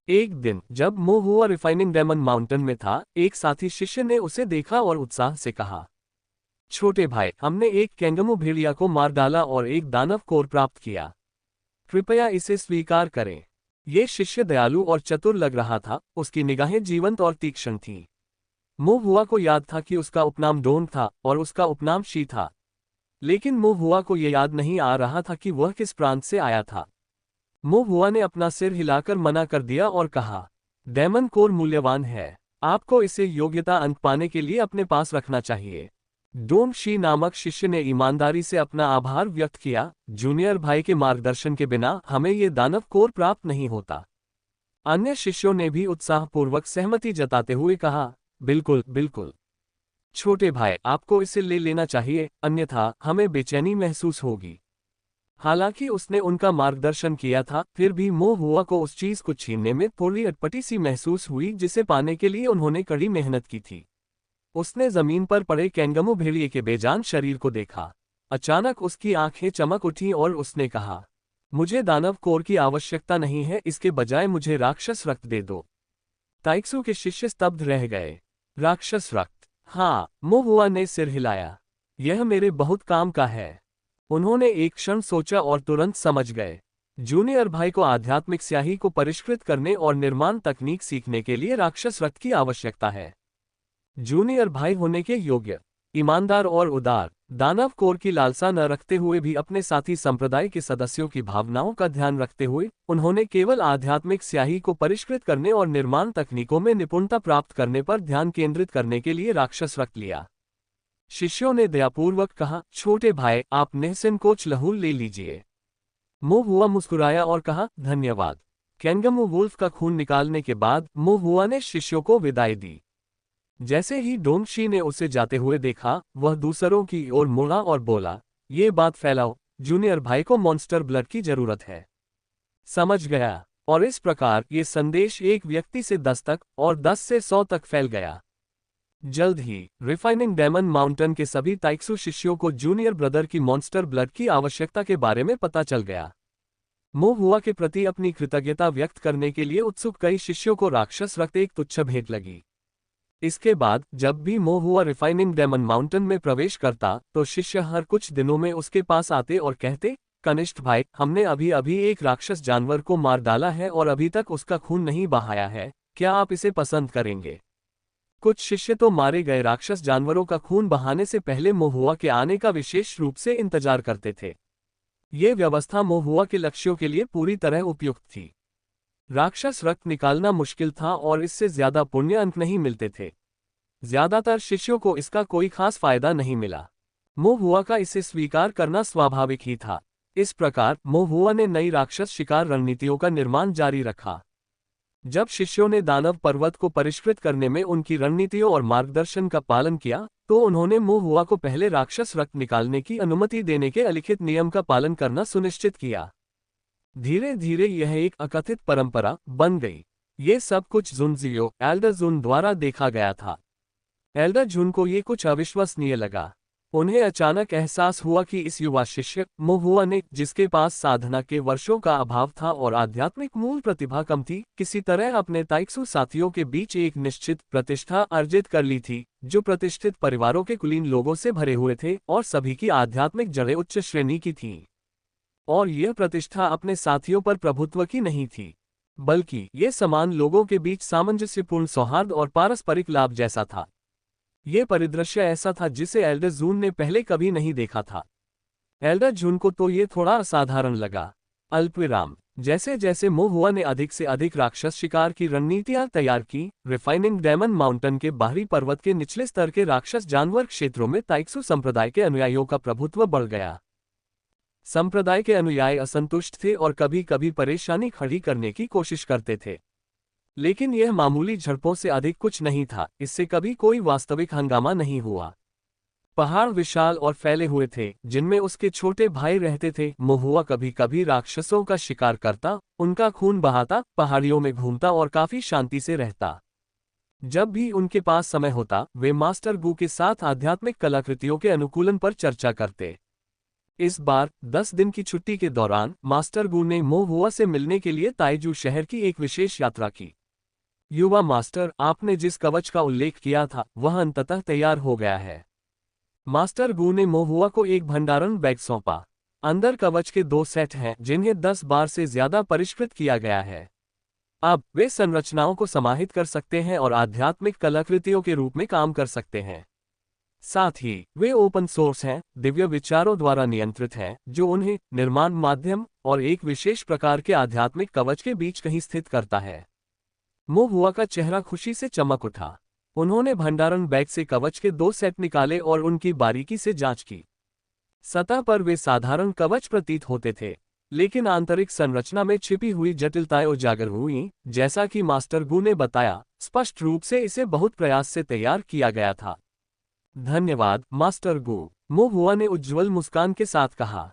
एक दिन जब मोहुआ रिफाइनिंग डेमन माउंटेन में था, एक साथी शिष्य ने उसे देखा और उत्साह से कहा, छोटे भाई, हमने एक कैंगमू भेड़िया को मार डाला और एक दानव कोर प्राप्त किया। कृपया इसे स्वीकार करें। ये शिष्य दयालु और चतुर लग रहा था, उसकी निगाहें जीवंत और तीक्ष्ण थीं। मोहुआ को याद था कि उसका उपनाम डोन था और उसका उपनाम शी था, लेकिन मोहुआ को यह याद नहीं आ रहा था कि वह किस प्रांत से आया था। मोहुआ ने अपना सिर हिलाकर मना कर दिया और कहा, डेमन कोर मूल्यवान है, आपको इसे योग्यता अंक पाने के लिए अपने पास रखना चाहिए। डोंग शी नामक शिष्य ने ईमानदारी से अपना आभार व्यक्त किया, जूनियर भाई के मार्गदर्शन के बिना हमें ये दानव कोर प्राप्त नहीं होता। अन्य शिष्यों ने भी उत्साहपूर्वक सहमति जताते हुए कहा, बिल्कुल बिल्कुल छोटे भाई, आपको इसे ले लेना चाहिए, अन्यथा हमें बेचैनी महसूस होगी। हालांकि उसने उनका मार्गदर्शन किया था, फिर भी मोहुआ को उस चीज को छीनने में थोड़ी अटपटी सी महसूस हुई जिसे पाने के लिए उन्होंने कड़ी मेहनत की थी। उसने जमीन पर पड़े कैंगमू भेड़िए के बेजान शरीर को देखा। अचानक उसकी आंखें चमक उठीं और उसने कहा, मुझे दानव कोर की आवश्यकता नहीं है, इसके बजाय मुझे राक्षस रक्त दे दो। ताइक्सू के शिष्य स्तब्ध रह गए। राक्षस रक्त? हाँ, मोहुआ ने सिर हिलाया। यह मेरे बहुत काम का है। उन्होंने एक क्षण सोचा और तुरंत समझ गए। जूनियर भाई को आध्यात्मिक स्याही को परिष्कृत करने और निर्माण तकनीक सीखने के लिए राक्षस रक्त की आवश्यकता है। जूनियर भाई होने के योग्य, ईमानदार और उदार, दानव कोर की लालसा न रखते हुए भी अपने साथी संप्रदाय के सदस्यों की भावनाओं का ध्यान रखते हुए उन्होंने केवल आध्यात्मिक स्याही को परिष्कृत करने और निर्माण तकनीकों में निपुणता प्राप्त करने पर ध्यान केंद्रित करने के लिए राक्षस रक्त लिया। शिष्यों ने दयापूर्वक कहा, छोटे भाई, आप नेहसिन कोच लहूल ले लीजिए। मोहुआ मुस्कुराया और कहा, धन्यवाद। कैंगमू वुल्फ का खून निकालने के बाद मोहुआ ने शिष्यों को विदाई दी। जैसे ही डोंगशी ने उसे जाते हुए देखा, वह दूसरों की ओर मुड़ा और बोला, ये बात फैलाओ, जूनियर भाई को मॉन्स्टर ब्लड की जरूरत है। समझ गया। और इस प्रकार ये संदेश एक व्यक्ति से 10 तक और 10 से 100 तक फैल गया। जल्द ही रिफाइनिंग डेमन माउंटेन के सभी ताइक्सू शिष्यों को जूनियर ब्रदर की मॉन्स्टर ब्लड की आवश्यकता के बारे में पता चल गया। मोहुआ के प्रति अपनी कृतज्ञता व्यक्त करने के लिए उत्सुक कई शिष्यों को राक्षस रक्त एक तुच्छ भेंट लगी। इसके बाद जब भी मोहुआ रिफाइनिंग डेमन माउंटेन में प्रवेश करता तो शिष्य हर कुछ दिनों में उसके पास आते और कहते, कनिष्ठ भाई, हमने अभी अभी एक राक्षस जानवर को मार डाला है और अभी तक उसका खून नहीं बहाया है, क्या आप इसे पसंद करेंगे? कुछ शिष्य तो मारे गए राक्षस जानवरों का खून बहाने से पहले मोहुआ के आने का विशेष रूप से इंतजार करते थे। ये व्यवस्था मोहुआ के लक्ष्यों के लिए पूरी तरह उपयुक्त थी। राक्षस रक्त निकालना मुश्किल था और इससे ज्यादा पुण्य अंक नहीं मिलते थे। ज्यादातर शिष्यों को इसका कोई खास फायदा नहीं मिला। मोहुआ का इसे स्वीकार करना स्वाभाविक ही था। इस प्रकार मोहुआ ने नई राक्षस शिकार रणनीतियों का निर्माण जारी रखा। जब शिष्यों ने दानव पर्वत को परिष्कृत करने में उनकी रणनीतियों और मार्गदर्शन का पालन किया तो उन्होंने मोहुआ को पहले राक्षस रक्त निकालने की अनुमति देने के अलिखित नियम का पालन करना सुनिश्चित किया। धीरे धीरे यह एक अकथित परंपरा बन गई। ये सब कुछ जुनजियो एल्डर जुन द्वारा देखा गया था। एल्डर जुन को ये कुछ अविश्वसनीय लगा। उन्हें अचानक एहसास हुआ कि इस युवा शिष्य मोहुआ ने, जिसके पास साधना के वर्षों का अभाव था और आध्यात्मिक मूल प्रतिभा कम थी, किसी तरह अपने ताइक्सु साथियों के बीच एक निश्चित प्रतिष्ठा अर्जित कर ली थी, जो प्रतिष्ठित परिवारों के कुलीन लोगों से भरे हुए थे और सभी की आध्यात्मिक जड़ें उच्च श्रेणी की थीं। और यह प्रतिष्ठा अपने साथियों पर प्रभुत्व की नहीं थी, बल्कि ये समान लोगों के बीच सामंजस्यपूर्ण सौहार्द और पारस्परिक लाभ जैसा था। ये परिदृश्य ऐसा था जिसे एल्डर जून ने पहले कभी नहीं देखा था। एल्डर जून को तो ये थोड़ा असाधारण लगा। अल्पविराम। जैसे जैसे मोहुआ ने अधिक से अधिक राक्षस शिकार की रणनीतियां तैयार की, रिफाइनिंग डेमन माउंटेन के बाहरी पर्वत के निचले स्तर के राक्षस जानवर क्षेत्रों में ताइक्सु संप्रदाय के अनुयायियों का प्रभुत्व बढ़ गया। संप्रदाय के अनुयायी असंतुष्ट थे और कभी कभी परेशानी खड़ी करने की कोशिश करते थे, लेकिन यह मामूली झड़पों से अधिक कुछ नहीं था। इससे कभी कोई वास्तविक हंगामा नहीं हुआ। पहाड़ विशाल और फैले हुए थे, जिनमें उसके छोटे भाई रहते थे। मोहुआ कभी कभी राक्षसों का शिकार करता, उनका खून बहाता, पहाड़ियों में घूमता और काफी शांति से रहता। जब भी उनके पास समय होता, वे मास्टर गू के साथ आध्यात्मिक कलाकृतियों के अनुकूलन पर चर्चा करते। इस बार 10 दिन की छुट्टी के दौरान मास्टर गू ने मोहुआ से मिलने के लिए ताइजू शहर की एक विशेष यात्रा की। युवा मास्टर, आपने जिस कवच का उल्लेख किया था वह अंततः तैयार हो गया है। मास्टर गू ने मोहुआ को एक भंडारण बैग सौंपा। अंदर कवच के 2 सेट हैं, जिन्हें 10 बार से ज्यादा परिष्कृत किया गया है। अब वे संरचनाओं को समाहित कर सकते हैं और आध्यात्मिक कलाकृतियों के रूप में काम कर सकते हैं। साथ ही वे ओपन सोर्स हैं, दिव्य विचारों द्वारा नियंत्रित हैं, जो उन्हें निर्माण माध्यम और एक विशेष प्रकार के आध्यात्मिक कवच के बीच कहीं स्थित करता है। मोहुआ का चेहरा खुशी से चमक उठा। उन्होंने भंडारण बैग से कवच के 2 सेट निकाले और उनकी बारीकी से जांच की। सतह पर वे साधारण कवच प्रतीत होते थे, लेकिन आंतरिक संरचना में छिपी हुई जटिलताएं उजागर हुईं। जैसा कि मास्टर गू ने बताया, स्पष्ट रूप से इसे बहुत प्रयास से तैयार किया गया था। धन्यवाद मास्टर गू, मोहुआ ने उज्ज्वल मुस्कान के साथ कहा।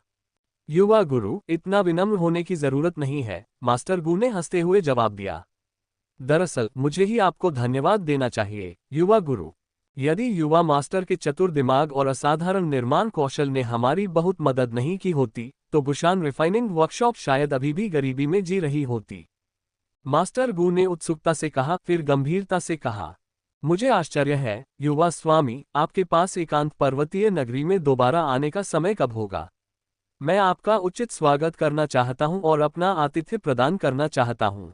युवा गुरु, इतना विनम्र होने की जरूरत नहीं है, मास्टर गू ने हंसते हुए जवाब दिया। दरअसल मुझे ही आपको धन्यवाद देना चाहिए, युवा गुरु। यदि युवा मास्टर के चतुर दिमाग और असाधारण निर्माण कौशल ने हमारी बहुत मदद नहीं की होती, तो बुशान रिफाइनिंग वर्कशॉप शायद अभी भी गरीबी में जी रही होती। मास्टर गू ने उत्सुकता से कहा, फिर गंभीरता से कहा, मुझे आश्चर्य है युवा स्वामी, आपके पास एकांत पर्वतीय नगरी में दोबारा आने का समय कब होगा? मैं आपका उचित स्वागत करना चाहता हूं और अपना आतिथ्य प्रदान करना चाहता हूं।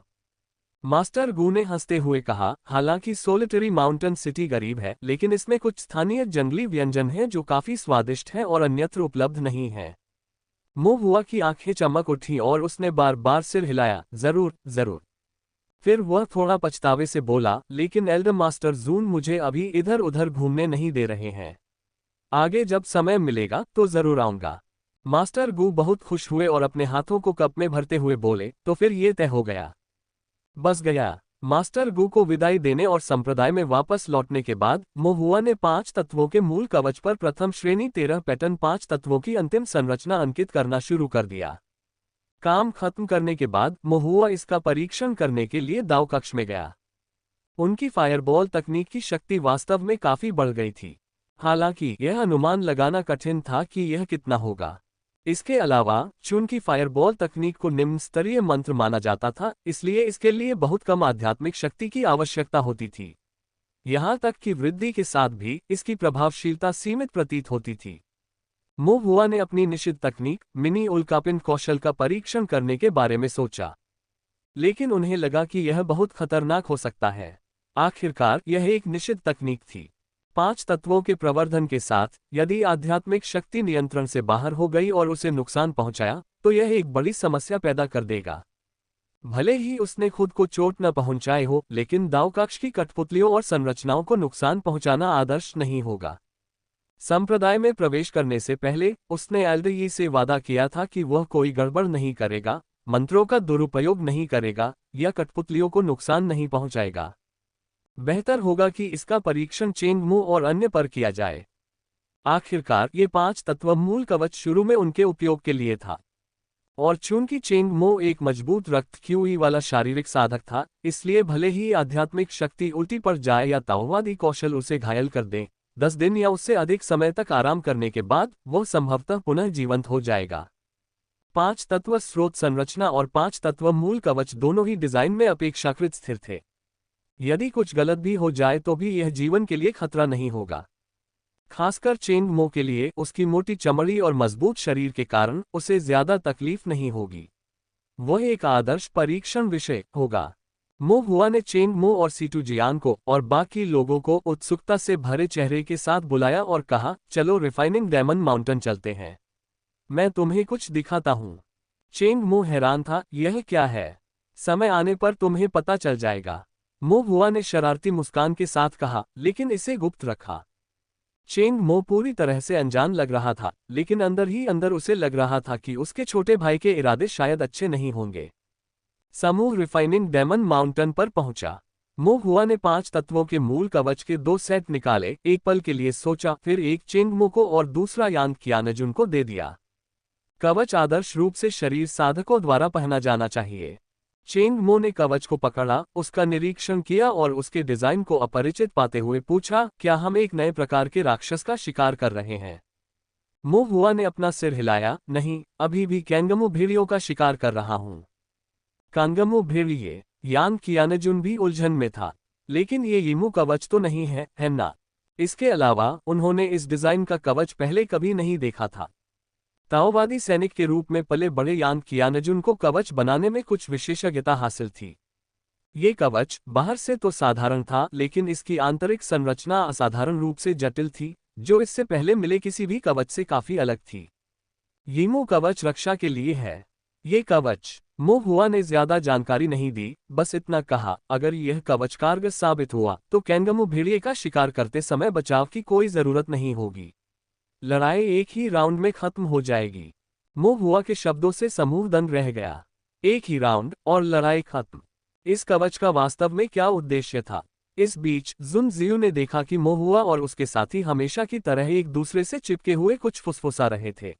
मास्टर गू ने हंसते हुए कहा, हालांकि सोलिटरी माउंटेन सिटी गरीब है, लेकिन इसमें कुछ स्थानीय जंगली व्यंजन हैं जो काफी स्वादिष्ट हैं और अन्यत्र उपलब्ध नहीं हैं। मोहुआ की आंखें चमक उठी और उसने बार बार सिर हिलाया, जरूर जरूर। फिर वह थोड़ा पछतावे से बोला, लेकिन एल्डर मास्टर जून मुझे अभी इधर उधर घूमने नहीं दे रहे हैं। आगे जब समय मिलेगा तो जरूर आऊंगा। मास्टर गू बहुत खुश हुए और अपने हाथों को कप में भरते हुए बोले, तो फिर ये तय हो गया। बस गया। मास्टर गू को विदाई देने और संप्रदाय में वापस लौटने के बाद मोहुआ ने 5 तत्वों के मूल कवच पर प्रथम श्रेणी 13 पैटर्न 5 तत्वों की अंतिम संरचना अंकित करना शुरू कर दिया। काम खत्म करने के बाद मोहुआ इसका परीक्षण करने के लिए दाव कक्ष में गया। उनकी फायरबॉल तकनीक की शक्ति वास्तव में काफी बढ़ गई थी। हालांकि यह अनुमान लगाना कठिन था कि यह कितना होगा। इसके अलावा चून की फायरबॉल तकनीक को निम्न स्तरीय मंत्र माना जाता था, इसलिए इसके लिए बहुत कम आध्यात्मिक शक्ति की आवश्यकता होती थी। यहां तक कि वृद्धि के साथ भी इसकी प्रभावशीलता सीमित प्रतीत होती थी। मोहुआ ने अपनी निषिद्ध तकनीक मिनी उल्कापिंड कौशल का परीक्षण करने के बारे में सोचा, लेकिन उन्हें लगा कि यह बहुत खतरनाक हो सकता है। आखिरकार यह एक निषिद्ध तकनीक थी। 5 तत्वों के प्रवर्धन के साथ यदि आध्यात्मिक शक्ति नियंत्रण से बाहर हो गई और उसे नुकसान पहुंचाया, तो यह एक बड़ी समस्या पैदा कर देगा। भले ही उसने खुद को चोट न पहुंचाए हो, लेकिन दाव कक्ष की कठपुतलियों और संरचनाओं को नुकसान पहुंचाना आदर्श नहीं होगा। संप्रदाय में प्रवेश करने से पहले उसने एल्डर से वादा किया था कि वह कोई गड़बड़ नहीं करेगा, मंत्रों का दुरुपयोग नहीं करेगा या कठपुतलियों को नुकसान नहीं पहुंचाएगा। बेहतर होगा कि इसका परीक्षण चेंगमू और अन्य पर किया जाए। आखिरकार ये 5 तत्व मूल कवच शुरू में उनके उपयोग के लिए था, और चूंकि चेंगमो एक मजबूत रक्त क्यूई वाला शारीरिक साधक था, इसलिए भले ही आध्यात्मिक शक्ति उल्टी पड़ जाए या ताओवादी कौशल उसे घायल कर दे, 10 दिन या उससे अधिक समय तक आराम करने के बाद वह संभवतः पुनः जीवंत हो जाएगा। 5 तत्व स्रोत संरचना और 5 तत्व मूल कवच दोनों ही डिजाइन में अपेक्षाकृत स्थिर थे। यदि कुछ गलत भी हो जाए तो भी यह जीवन के लिए खतरा नहीं होगा। खासकर चेंग मो के लिए उसकी मोटी चमड़ी और मजबूत शरीर के कारण उसे ज्यादा तकलीफ नहीं होगी। वह एक आदर्श परीक्षण विषय होगा। मो हुआ ने चेंग मो और सीटू जियान को और बाकी लोगों को उत्सुकता से भरे चेहरे के साथ बुलाया और कहा, चलो रिफाइनिंग डायमंड माउंटेन चलते हैं। मैं तुम्हें कुछ दिखाता हूँ। चेंग मो हैरान था, यह क्या है? समय आने पर तुम्हें पता चल जाएगा, मो हुआ ने शरारती मुस्कान के साथ कहा, लेकिन इसे गुप्त रखा। चेंग मो पूरी तरह से अनजान लग रहा था, लेकिन अंदर ही अंदर उसे लग रहा था कि उसके छोटे भाई के इरादे शायद अच्छे नहीं होंगे। समूह रिफाइनिंग डायमंड माउंटेन पर पहुंचा। मो हुआ ने 5 तत्वों के मूल कवच के 2 सेट निकाले, एक पल के लिए सोचा, फिर एक चेंग मो को और दूसरा यांग कियानजुन को दे दिया। कवच आदर्श रूप से शरीर साधकों द्वारा पहना जाना चाहिए। चेंग मो ने कवच को पकड़ा, उसका निरीक्षण किया और उसके डिजाइन को अपरिचित पाते हुए पूछा, क्या हम एक नए प्रकार के राक्षस का शिकार कर रहे हैं? मो हुआ ने अपना सिर हिलाया, नहीं, अभी भी कैंगमू भेड़ियों का शिकार कर रहा हूं। कांगमू भेड़िए? यांग कियानजुन भी उलझन में था, लेकिन ये यीमू कवच तो नहीं है ना? इसके अलावा उन्होंने इस डिजाइन का कवच पहले कभी नहीं देखा था। ताओवादी सैनिक के रूप में पले बड़े यांग कियानजुन को कवच बनाने में कुछ विशेषज्ञता हासिल थी। ये कवच बाहर से तो साधारण था, लेकिन इसकी आंतरिक संरचना असाधारण रूप से जटिल थी, जो इससे पहले मिले किसी भी कवच से काफी अलग थी। यीमू कवच रक्षा के लिए है। ये कवच? मो हुआ ने ज्यादा जानकारी नहीं दी, बस इतना कहा, अगर यह कवच कारगर साबित हुआ तो कैंगमू भेड़िए का शिकार करते समय बचाव की कोई जरूरत नहीं होगी। लड़ाई एक ही राउंड में खत्म हो जाएगी। मो हुआ के शब्दों से समूह दंग रह गया। एक ही राउंड और लड़ाई खत्म? इस कवच का वास्तव में क्या उद्देश्य था? इस बीच जुन जियू ने देखा कि मो हुआ और उसके साथी हमेशा की तरह एक दूसरे से चिपके हुए कुछ फुसफुसा रहे थे।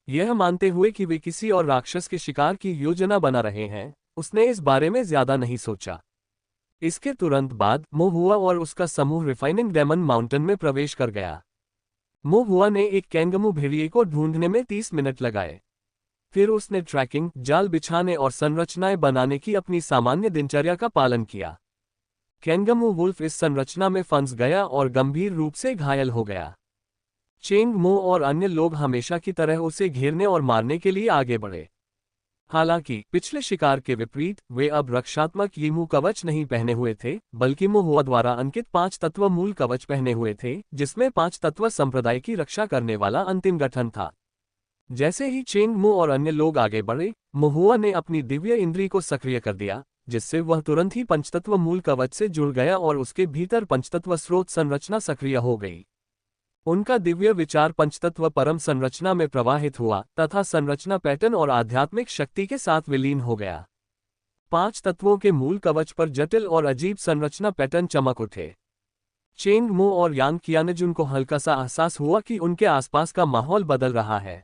यह मानते हुए कि वे किसी और राक्षस के शिकार की योजना बना रहे हैं, उसने इस बारे में ज्यादा नहीं सोचा। इसके तुरंत बाद मो हुआ और उसका समूह रिफाइनिंग डायमंड माउंटेन में प्रवेश कर गया। मो हुआ ने एक कैंगमू भेड़िए को ढूंढने में 30 मिनट लगाए। फिर उसने ट्रैकिंग जाल बिछाने और संरचनाएं बनाने की अपनी सामान्य दिनचर्या का पालन किया। कैंगमू वुल्फ इस संरचना में फंस गया और गंभीर रूप से घायल हो गया। चेंग मो और अन्य लोग हमेशा की तरह उसे घेरने और मारने के लिए आगे बढ़े। हालांकि पिछले शिकार के विपरीत वे अब रक्षात्मक यीमू कवच नहीं पहने हुए थे, बल्कि मो हुआ द्वारा अंकित 5 तत्व मूल कवच पहने हुए थे, जिसमें 5 तत्व संप्रदाय की रक्षा करने वाला अंतिम गठन था। जैसे ही चेंग मो और अन्य लोग आगे बढ़े, मो हुआ ने अपनी दिव्य इंद्री को सक्रिय कर दिया, जिससे वह तुरंत ही पंचतत्व मूल कवच से जुड़ गया और उसके भीतर पंचतत्व स्रोत संरचना सक्रिय हो गई। उनका दिव्य विचार पंचतत्व परम संरचना में प्रवाहित हुआ तथा संरचना पैटर्न और आध्यात्मिक शक्ति के साथ विलीन हो गया। 5 तत्वों के मूल कवच पर जटिल और अजीब संरचना पैटर्न चमक उठे। चेंग मो और यांग कियानजुन को हल्का सा एहसास हुआ कि उनके आसपास का माहौल बदल रहा है।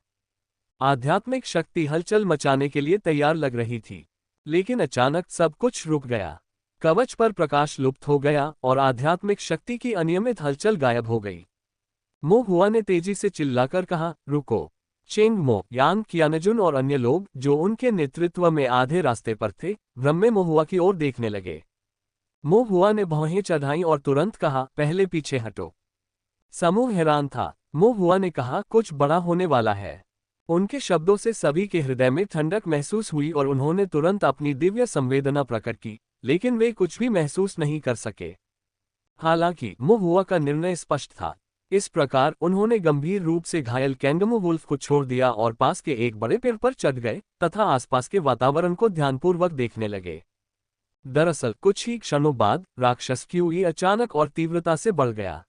आध्यात्मिक शक्ति हलचल मचाने के लिए तैयार लग रही थी, लेकिन अचानक सब कुछ रुक गया। कवच पर प्रकाश लुप्त हो गया और आध्यात्मिक शक्ति की अनियमित हलचल गायब हो गई। मो हुआ ने तेजी से चिल्लाकर कहा, रुको। चेंग मो, यांग कियानजुन और अन्य लोग जो उनके नेतृत्व में आधे रास्ते पर थे, भ्रम में मो हुआ की ओर देखने लगे। मो हुआ ने भौहें चढ़ाई और तुरंत कहा, पहले पीछे हटो। समूह हैरान था। मो हुआ ने कहा, कुछ बड़ा होने वाला है। उनके शब्दों से सभी के हृदय में ठंडक महसूस हुई और उन्होंने तुरंत अपनी दिव्य संवेदना प्रकट की, लेकिन वे कुछ भी महसूस नहीं कर सके। हालांकि मो हुआ का निर्णय स्पष्ट था। इस प्रकार उन्होंने गंभीर रूप से घायल कैंगमू वुल्फ को छोड़ दिया और पास के एक बड़े पेड़ पर चढ़ गए तथा आसपास के वातावरण को ध्यानपूर्वक देखने लगे। दरअसल कुछ ही क्षणों बाद राक्षस क्यूई अचानक और तीव्रता से बढ़ गया।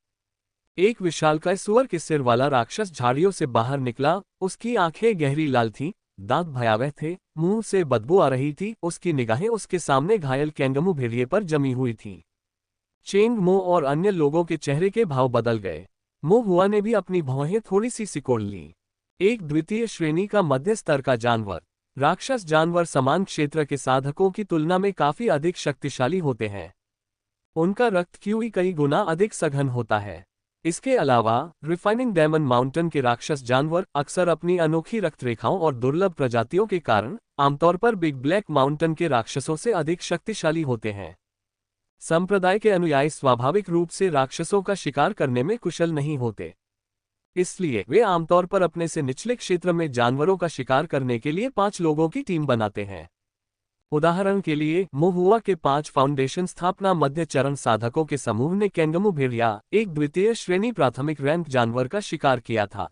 एक विशालकाय सुअर के सिर वाला राक्षस झाड़ियों से बाहर निकला। उसकी आंखें गहरी लाल थीं, दांत भयावह थे, मुंह से बदबू आ रही थी। उसकी निगाहें उसके सामने घायल कैंगमू भेड़िए पर जमी हुई थीं। चेंग मो और अन्य लोगों के चेहरे के भाव बदल गए। मो हुआ ने भी अपनी भौहें थोड़ी सी सिकोड़ ली। एक द्वितीय श्रेणी का मध्य स्तर का जानवर। राक्षस जानवर समान क्षेत्र के साधकों की तुलना में काफी अधिक शक्तिशाली होते हैं। उनका रक्त क्यूई कई गुना अधिक सघन होता है। इसके अलावा रिफाइनिंग डायमंड माउंटेन के राक्षस जानवर अक्सर अपनी अनोखी रक्तरेखाओं और दुर्लभ प्रजातियों के कारण आमतौर पर बिग ब्लैक माउंटेन के राक्षसों से अधिक शक्तिशाली होते हैं। संप्रदाय के अनुयायी स्वाभाविक रूप से राक्षसों का शिकार करने में कुशल नहीं होते, इसलिए वे आमतौर पर अपने से निचले क्षेत्र में जानवरों का शिकार करने के लिए 5 लोगों की टीम बनाते हैं। उदाहरण के लिए मोहुआ के 5 फाउंडेशन स्थापना मध्य चरण साधकों के समूह ने कैंगमू भेड़िया, एक द्वितीय श्रेणी प्राथमिक रैंक जानवर का शिकार किया था।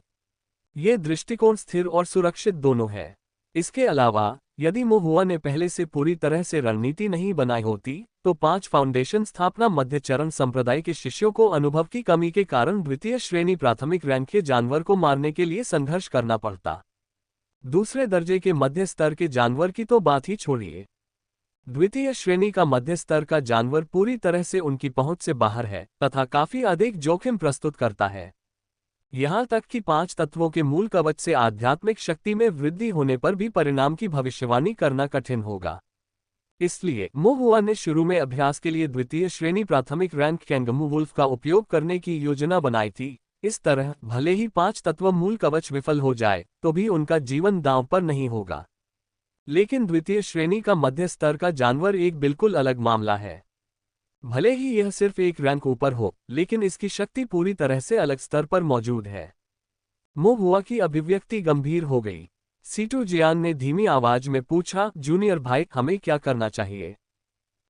ये दृष्टिकोण स्थिर और सुरक्षित दोनों है। इसके अलावा यदि मोहुआ ने पहले से पूरी तरह से रणनीति नहीं बनाई होती तो 5 फाउंडेशन स्थापना मध्य चरण संप्रदाय के शिष्यों को अनुभव की कमी के कारण द्वितीय श्रेणी प्राथमिक रैंक के जानवर को मारने के लिए संघर्ष करना पड़ता। दूसरे दर्जे के मध्य स्तर के जानवर की तो बात ही छोड़िए। द्वितीय श्रेणी का मध्य स्तर का जानवर पूरी तरह से उनकी पहुंच से बाहर है तथा काफी अधिक जोखिम प्रस्तुत करता है। यहां तक कि 5 तत्वों के मूल कवच से आध्यात्मिक शक्ति में वृद्धि होने पर भी परिणाम की भविष्यवाणी करना कठिन होगा। इसलिए मोहुआ ने शुरू में अभ्यास के लिए द्वितीय श्रेणी प्राथमिक रैंक कैंगमू वुल्फ का उपयोग करने की योजना बनाई थी। इस तरह भले ही 5 तत्व मूल कवच विफल हो जाए तो भी उनका जीवन दांव पर नहीं होगा। लेकिन द्वितीय श्रेणी का मध्य स्तर का जानवर एक बिल्कुल अलग मामला है। भले ही यह सिर्फ एक रैंक ऊपर हो, लेकिन इसकी शक्ति पूरी तरह से अलग स्तर पर मौजूद है। मोहुआ की अभिव्यक्ति गंभीर हो गई। सीटू जियान ने धीमी आवाज में पूछा, जूनियर भाई, हमें क्या करना चाहिए?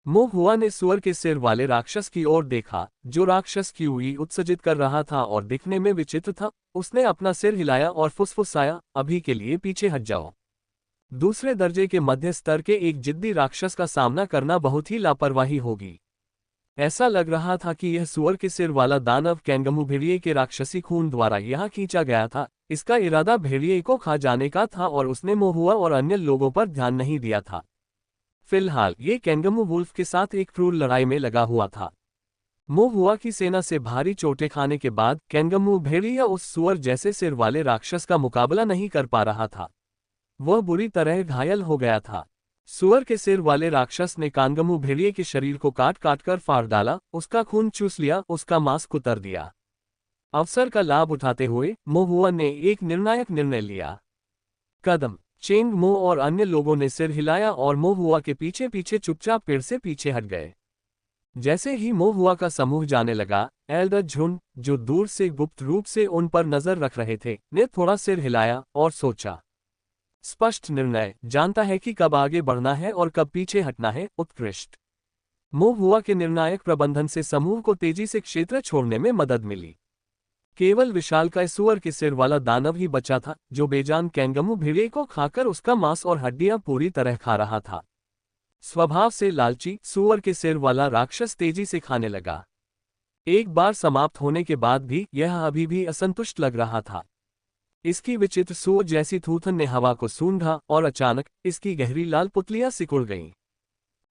मोहुआ ने सुअर के सिर वाले राक्षस की ओर देखा, जो राक्षस क्यूई उत्सर्जित कर रहा था और दिखने में विचित्र था। उसने अपना सिर हिलाया और फुसफुसाया, अभी के लिए पीछे हट जाओ। दूसरे दर्जे के मध्य स्तर के एक जिद्दी राक्षस का सामना करना बहुत ही लापरवाही होगी। ऐसा लग रहा था कि यह सुअर के सिर वाला दानव कैंगमू भेड़िए के राक्षसी खून द्वारा यहाँ खींचा गया था। इसका इरादा भेड़िए को खा जाने का था और उसने मोहुआ और अन्य लोगों पर ध्यान नहीं दिया था। फिलहाल ये कैंगमू वुल्फ के साथ एक क्रूर लड़ाई में लगा हुआ था। मोहुआ की सेना से भारी चोटें खाने के बाद कैंगमू भेड़िया उस सुअर जैसे सिर वाले राक्षस का मुकाबला नहीं कर पा रहा था। वह बुरी तरह घायल हो गया था। सुअर के सिर वाले राक्षस ने कांगमू भेड़िए के शरीर को काट काट कर फाड़ डाला, उसका खून चूस लिया, उसका मांस कुतर दिया। अवसर का लाभ उठाते हुए मोहुआ ने एक निर्णायक निर्णय लिया। कदम चेंग मो और अन्य लोगों ने सिर हिलाया और मोहुआ के पीछे पीछे चुपचाप पेड़ से पीछे हट गए। जैसे ही मोहुआ का समूह जाने लगा, एल्डर झुंड, जो दूर से गुप्त रूप से उन पर नजर रख रहे थे, ने थोड़ा सिर हिलाया और सोचा। स्पष्ट निर्णय, जानता है कि कब आगे बढ़ना है और कब पीछे हटना है। उत्कृष्ट। मोहुआ के निर्णायक प्रबंधन से समूह को तेजी से क्षेत्र छोड़ने में मदद मिली। केवल विशालकाय सुअर के सिर वाला दानव ही बचा था, जो बेजान कैंगमू भेड़िए को खाकर उसका मांस और हड्डियां पूरी तरह खा रहा था। स्वभाव से लालची सुअर के सिर वाला राक्षस तेजी से खाने लगा। एक बार समाप्त होने के बाद भी यह अभी भी असंतुष्ट लग रहा था। इसकी विचित्र सुअर जैसी थूथन ने हवा को सूंघा और अचानक इसकी गहरी लाल पुतलियां सिकुड़ गईं।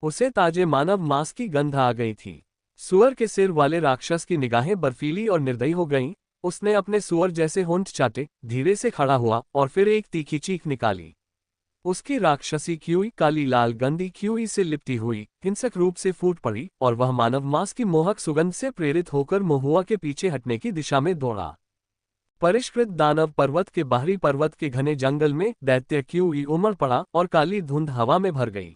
उसे ताजे मानव मांस की गंध आ गई थी। सुअर के सिर वाले राक्षस की निगाहें बर्फीली और निर्दयी हो गईं। उसने अपने सुअर जैसे होंठ चाटे, धीरे से खड़ा हुआ और फिर एक तीखी चीख निकाली। उसकी राक्षसी क्यूई काली लाल गंदी क्यूई से लिपटी हुई हिंसक रूप से फूट पड़ी और वह मानव मांस की मोहक सुगंध से प्रेरित होकर मोहुआ के पीछे हटने की दिशा में दौड़ा। परिष्कृत दानव पर्वत के बाहरी पर्वत के घने जंगल में दैत्य क्यूई उमड़ पड़ा और काली धुंध हवा में भर गई।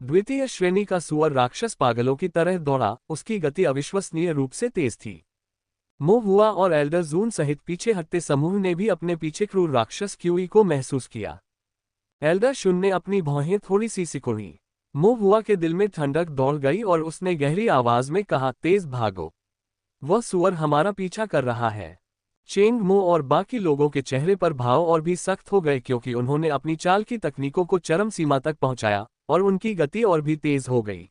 द्वितीय श्रेणी का सुअर राक्षस पागलों की तरह दौड़ा, उसकी गति अविश्वसनीय रूप से तेज थी। मोहुआ और एल्डर जून सहित पीछे हटते समूह ने भी अपने पीछे क्रूर राक्षस क्यूई को महसूस किया। एल्डर शुन ने अपनी भौहें थोड़ी सी सिकुड़ी। मोहुआ के दिल में ठंडक दौड़ गई और उसने गहरी आवाज में कहा, तेज भागो, वह सुअर हमारा पीछा कर रहा है। चेंग मो और बाकी लोगों के चेहरे पर भाव और भी सख्त हो गए, क्योंकि उन्होंने अपनी चाल की तकनीकों को चरम सीमा तक पहुंचाया और उनकी गति और भी तेज हो गई।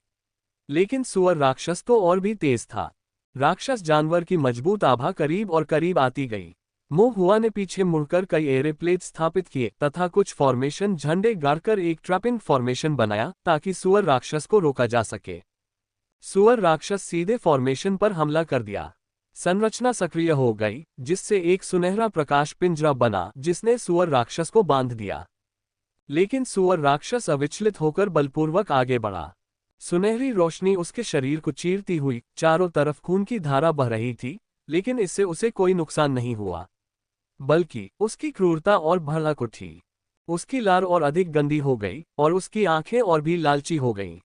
लेकिन सुअर राक्षस तो और भी तेज था। राक्षस जानवर की मजबूत आभा करीब और करीब आती गई। मोहुआ ने पीछे मुड़कर कई एरे प्लेट स्थापित किए तथा कुछ फॉर्मेशन झंडे गाड़कर एक ट्रैपिंग फॉर्मेशन बनाया ताकि सुअर राक्षस को रोका जा सके। सुअर राक्षस सीधे फॉर्मेशन पर हमला कर दिया। संरचना सक्रिय हो गई, जिससे एक सुनहरा प्रकाश पिंजरा बना जिसने सुअर राक्षस को बांध दिया। लेकिन सुअर राक्षस अविचलित होकर बलपूर्वक आगे बढ़ा। सुनहरी रोशनी उसके शरीर को चीरती हुई, चारों तरफ खून की धारा बह रही थी, लेकिन इससे उसे कोई नुकसान नहीं हुआ, बल्कि उसकी क्रूरता और भड़क उठी। उसकी लार और अधिक गंदी हो गई और उसकी आंखें और भी लालची हो गईं।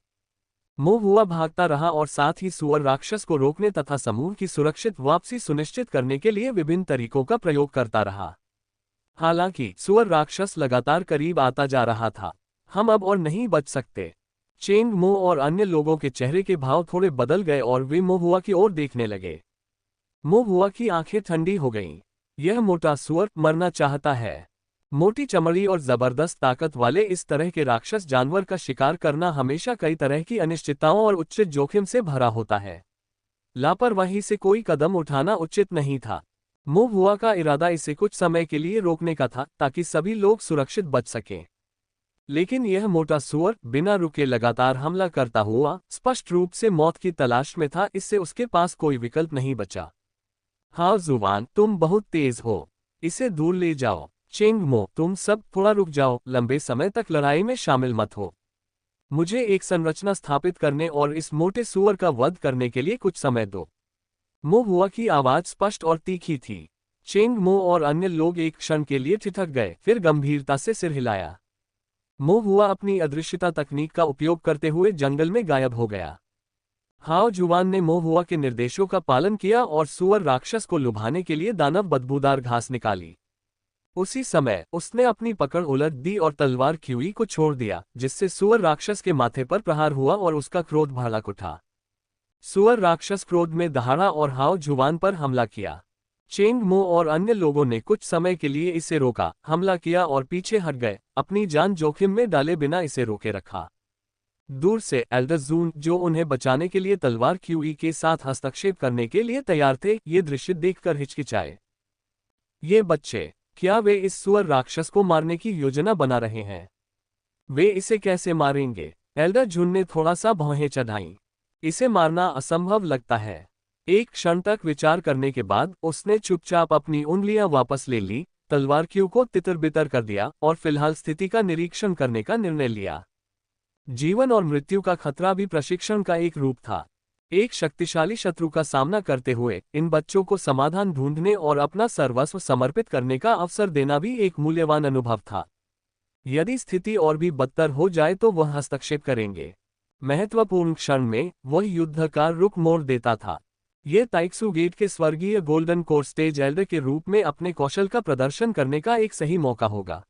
मोहुआ भागता रहा और साथ ही सुअर राक्षस को रोकने तथा समूह की सुरक्षित वापसी सुनिश्चित करने के लिए विभिन्न तरीकों का प्रयोग करता रहा। हालांकि सुअर राक्षस लगातार करीब आता जा रहा था। हम अब और नहीं बच सकते। चेंग मो और अन्य लोगों के चेहरे के भाव थोड़े बदल गए और वे मोहुआ की ओर देखने लगे। मोहुआ की आंखें ठंडी हो गईं। यह मोटा सुअर मरना चाहता है। मोटी चमड़ी और जबरदस्त ताकत वाले इस तरह के राक्षस जानवर का शिकार करना हमेशा कई तरह की अनिश्चितताओं और उच्च जोखिम से भरा होता है। लापरवाही से कोई कदम उठाना उचित नहीं था। मोहुआ का इरादा इसे कुछ समय के लिए रोकने का था ताकि सभी लोग सुरक्षित बच सकें। लेकिन यह मोटा सुअर बिना रुके लगातार हमला करता हुआ स्पष्ट रूप से मौत की तलाश में था। इससे उसके पास कोई विकल्प नहीं बचा। हाँ जुबान, तुम बहुत तेज हो, इसे दूर ले जाओ। चेंग मो, तुम सब थोड़ा रुक जाओ, लंबे समय तक लड़ाई में शामिल मत हो। मुझे एक संरचना स्थापित करने और इस मोटे सुअर का वध करने के लिए कुछ समय दो। मोहुआ की आवाज स्पष्ट और तीखी थी। चेंग मो और अन्य लोग एक क्षण के लिए ठिठक गए, फिर गंभीरता से सिर हिलाया। मोहुआ अपनी अदृश्यता तकनीक का उपयोग करते हुए जंगल में गायब हो गया। हाओ जुवान ने मोहुआ के निर्देशों का पालन किया और सुअर राक्षस को लुभाने के लिए दानव बदबूदार घास निकाली। उसी समय उसने अपनी पकड़ उलट दी और तलवार क्यूई को छोड़ दिया, जिससे सुअर राक्षस के माथे पर प्रहार हुआ और उसका क्रोध भड़क उठा। सुअर राक्षस क्रोध में दहाड़ा और हाओ जुवान पर हमला किया। चेंग मो और अन्य लोगों ने कुछ समय के लिए इसे रोका, हमला किया और पीछे हट गए, अपनी जान जोखिम में डाले बिना इसे रोके रखा। दूर से एल्डर जून, जो उन्हें बचाने के लिए तलवार क्यूई के साथ हस्तक्षेप करने के लिए तैयार थे, ये दृश्य देखकर हिचकिचाए। ये बच्चे, क्या वे इस सुअर राक्षस को मारने की योजना बना रहे हैं? वे इसे कैसे मारेंगे? एल्डर जून ने थोड़ा सा भौहें चढ़ाईं। इसे मारना असंभव लगता है। एक क्षण तक विचार करने के बाद उसने चुपचाप अपनी उंगलियां वापस ले ली, तलवार क्यू को तितर-बितर कर दिया और फिलहाल स्थिति का निरीक्षण करने का निर्णय लिया। जीवन और मृत्यु का खतरा भी प्रशिक्षण का एक रूप था। एक शक्तिशाली शत्रु का सामना करते हुए इन बच्चों को समाधान ढूंढने और अपना सर्वस्व समर्पित करने का अवसर देना भी एक मूल्यवान अनुभव था। यदि स्थिति और भी बदतर हो जाए तो वह हस्तक्षेप करेंगे। महत्वपूर्ण क्षण में वह युद्ध का रुख मोड़ देता था। ये ताइक्सू गेट के स्वर्गीय गोल्डन कोर स्टेज एल्डर के रूप में अपने कौशल का प्रदर्शन करने का एक सही मौका होगा।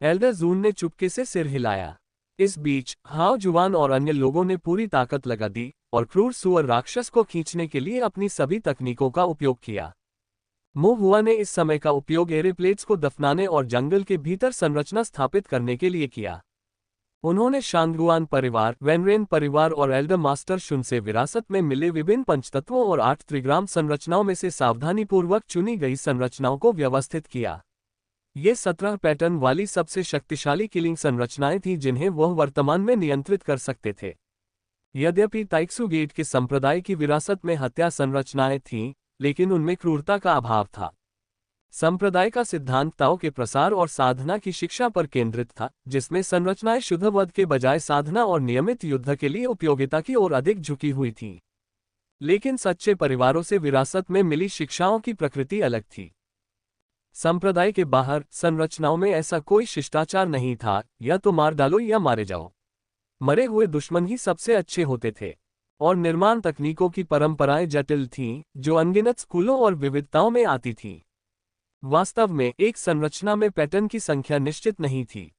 एल्डर जून ने चुपके से सिर हिलाया। इस बीच हाओ जुवान और अन्य लोगों ने पूरी ताकत लगा दी और क्रूर सुअर राक्षस को खींचने के लिए अपनी सभी तकनीकों का उपयोग किया। मोहुआ ने इस समय का उपयोग एरेप्लेट्स को दफनाने और जंगल के भीतर संरचना स्थापित करने के लिए किया। उन्होंने शांगुआन परिवार, वेनरेन परिवार और एल्डर मास्टर शुन से विरासत में मिले विभिन्न पंचतत्वों और 8 त्रिग्राम संरचनाओं में से सावधानीपूर्वक चुनी गई संरचनाओं को व्यवस्थित किया। ये 17 पैटर्न वाली सबसे शक्तिशाली किलिंग संरचनाएं थीं जिन्हें वह वर्तमान में नियंत्रित कर सकते थे। यद्यपि ताइक्सू गेट के संप्रदाय की विरासत में हत्या संरचनाएं थीं, लेकिन उनमें क्रूरता का अभाव था। संप्रदाय का सिद्धांत ताओ के प्रसार और साधना की शिक्षा पर केंद्रित था, जिसमें संरचनाएं शुद्ध वध के बजाय साधना और नियमित युद्ध के लिए उपयोगिता की ओर अधिक झुकी हुई थीं। लेकिन सच्चे परिवारों से विरासत में मिली शिक्षाओं की प्रकृति अलग थी। संप्रदाय के बाहर संरचनाओं में ऐसा कोई शिष्टाचार नहीं था, या तो मार डालो या मारे जाओ। मरे हुए दुश्मन ही सबसे अच्छे होते थे। और निर्माण तकनीकों की परंपराएं जटिल थीं, जो अनगिनत स्कूलों और विविधताओं में आती थीं। वास्तव में एक संरचना में पैटर्न की संख्या निश्चित नहीं थी।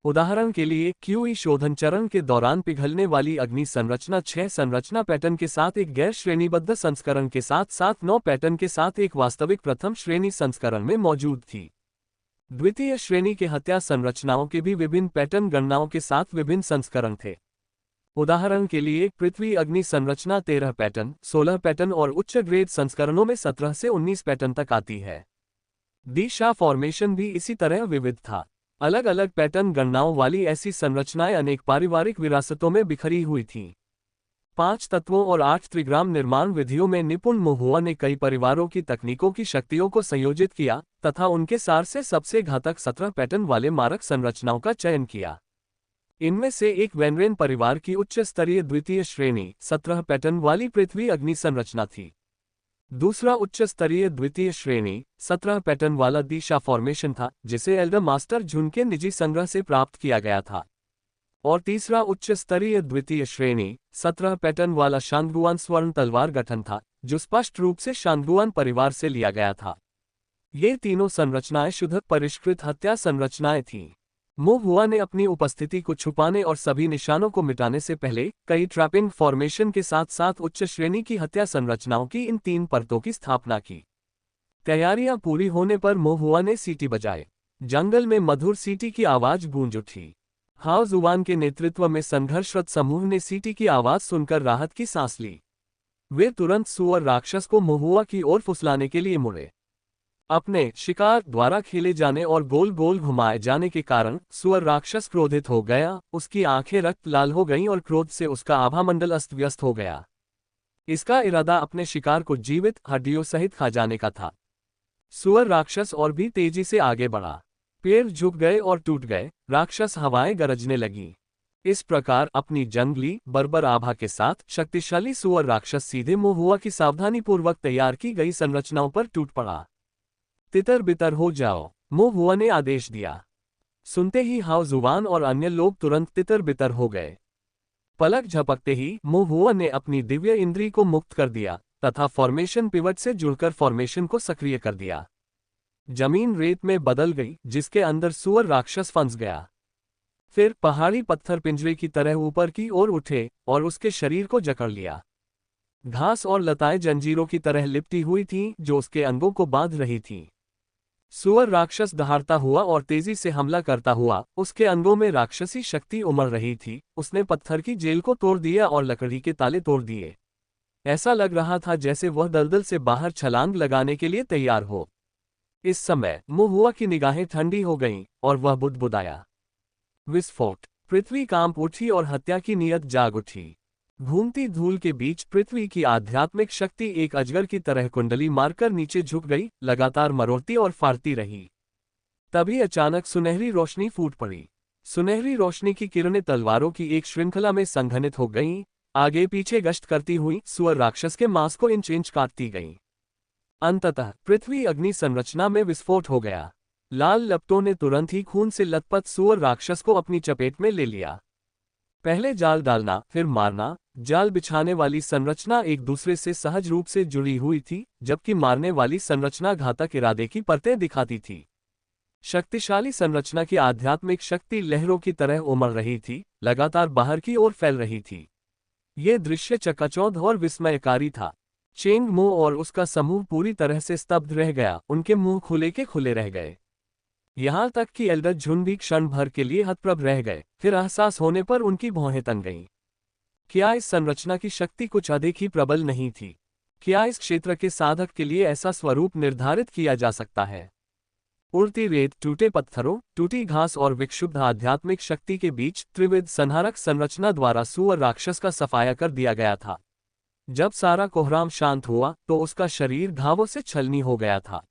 उदाहरण के लिए क्यूई शोधन चरण के दौरान पिघलने वाली अग्नि संरचना 6 संरचना पैटर्न के साथ एक गैर श्रेणीबद्ध संस्करण के साथ साथ 9 पैटर्न के साथ एक वास्तविक प्रथम श्रेणी संस्करण में मौजूद थी। द्वितीय श्रेणी के हत्या संरचनाओं के भी विभिन्न पैटर्न गणनाओं के साथ विभिन्न संस्करण थे। उदाहरण के लिए पृथ्वी अग्नि संरचना 13 पैटर्न, 16 पैटर्न और उच्च ग्रेड संस्करणों में 17 से 19 पैटर्न तक आती है। दिशा फॉर्मेशन भी इसी तरह विविध था। अलग अलग पैटर्न गणनाओं वाली ऐसी संरचनाएं अनेक पारिवारिक विरासतों में बिखरी हुई थीं। 5 तत्वों और 8 त्रिग्राम निर्माण विधियों में निपुण मोहुआ ने कई परिवारों की तकनीकों की शक्तियों को संयोजित किया तथा उनके सार से सबसे घातक 17 पैटर्न वाले मारक संरचनाओं का चयन किया। इनमें से एक वेनरेन परिवार की उच्च स्तरीय द्वितीय श्रेणी 17 पैटर्न वाली पृथ्वी अग्नि संरचना थी। दूसरा उच्च स्तरीय द्वितीय श्रेणी 17 पैटर्न वाला दिशा फॉर्मेशन था, जिसे एल्डर मास्टर झुन के निजी संग्रह से प्राप्त किया गया था। और तीसरा उच्च स्तरीय द्वितीय श्रेणी 17 पैटर्न वाला शांगुआन स्वर्ण तलवार गठन था, जो स्पष्ट रूप से शांगुआन परिवार से लिया गया था। ये तीनों संरचनाएं शुद्ध परिष्कृत हत्या संरचनाएं थीं। मो हुआ ने अपनी उपस्थिति को छुपाने और सभी निशानों को मिटाने से पहले कई ट्रैपिंग फॉर्मेशन के साथ साथ उच्च श्रेणी की हत्या संरचनाओं की इन 3 परतों की स्थापना की। तैयारियां पूरी होने पर मो हुआ ने सीटी बजाए। जंगल में मधुर सीटी की आवाज गूंज उठी। हाओ जुवान के नेतृत्व में संघर्षरत समूह ने सीटी की आवाज सुनकर राहत की सांस ली। वे तुरंत सुअर राक्षस को मो हुआ की ओर फुसलाने के लिए मुड़े। अपने शिकार द्वारा खेले जाने और गोल गोल घुमाए जाने के कारण सुअर राक्षस क्रोधित हो गया, उसकी आंखें रक्त लाल हो गईं और क्रोध से उसका आभामंडल अस्त व्यस्त हो गया। इसका इरादा अपने शिकार को जीवित हड्डियों सहित खा जाने का था। सुअर राक्षस और भी तेजी से आगे बढ़ा। पेड़ झुक गए और टूट गए, राक्षस हवाएं गरजने लगी। इस प्रकार अपनी जंगली बर्बर आभा के साथ शक्तिशाली सुअर राक्षस सीधे मो हुआ की सावधानीपूर्वक तैयार की गई संरचनाओं पर टूट पड़ा। तितर बितर हो जाओ, मो हुआ ने आदेश दिया। सुनते ही हाओ जुवान और अन्य लोग तुरंत तितर बितर हो गए। पलक झपकते ही मो हुआ ने अपनी दिव्य इंद्री को मुक्त कर दिया तथा फॉर्मेशन पिवट से जुड़कर फॉर्मेशन को सक्रिय कर दिया। जमीन रेत में बदल गई, जिसके अंदर सुअर राक्षस फंस गया। फिर पहाड़ी पत्थर पिंजरे की तरह ऊपर की ओर उठे और उसके शरीर को जकड़ लिया। घास और लताएं जंजीरों की तरह लिपटी हुई थीं, जो उसके अंगों को बांध रही थीं। सुअर राक्षस दहाड़ता हुआ और तेजी से हमला करता हुआ, उसके अंगों में राक्षसी शक्ति उमड़ रही थी। उसने पत्थर की जेल को तोड़ दिया और लकड़ी के ताले तोड़ दिए। ऐसा लग रहा था जैसे वह दलदल से बाहर छलांग लगाने के लिए तैयार हो। इस समय मो हुआ की निगाहें ठंडी हो गईं और वह बुदबुदाया। विस्फोट! पृथ्वी कांप उठी और हत्या की नीयत जाग उठी। घूमती धूल के बीच पृथ्वी की आध्यात्मिक शक्ति एक अजगर की तरह कुंडली मारकर नीचे झुक गई, लगातार मरोड़ती और फाड़ती रही। तभी अचानक सुनहरी रोशनी फूट पड़ी। सुनहरी रोशनी की किरणें तलवारों की एक श्रृंखला में संघनित हो गईं, आगे पीछे गश्त करती हुई सुअर राक्षस के मांस को इंच इंच काटती गईं। अंततः पृथ्वी अग्नि संरचना में विस्फोट हो गया। लाल लपटों ने तुरंत ही खून से लथपथ सुअर राक्षस को अपनी चपेट में ले लिया। पहले जाल डालना, फिर मारना। जाल बिछाने वाली संरचना एक दूसरे से सहज रूप से जुड़ी हुई थी, जबकि मारने वाली संरचना घातक इरादे की परतें दिखाती थी। शक्तिशाली संरचना की आध्यात्मिक शक्ति लहरों की तरह उमड़ रही थी, लगातार बाहर की ओर फैल रही थी। ये दृश्य चकाचौंध और विस्मयकारी था। चेंग मो और उसका समूह पूरी तरह से स्तब्ध रह गया, उनके मुंह खुले के खुले रह गए। यहां तक कि एल्डर झुन भी क्षण भर के लिए हतप्रभ रह गए, फिर एहसास होने पर उनकी भौहें तन गईं। क्या इस संरचना की शक्ति कुछ अधिक ही प्रबल नहीं थी? क्या इस क्षेत्र के साधक के लिए ऐसा स्वरूप निर्धारित किया जा सकता है? उड़ती रेत, टूटे पत्थरों, टूटी घास और विक्षुब्ध आध्यात्मिक शक्ति के बीच त्रिविध संहारक संरचना द्वारा सुअर राक्षस का सफाया कर दिया गया था। जब सारा कोहराम शांत हुआ तो उसका शरीर घावों से छलनी हो गया था।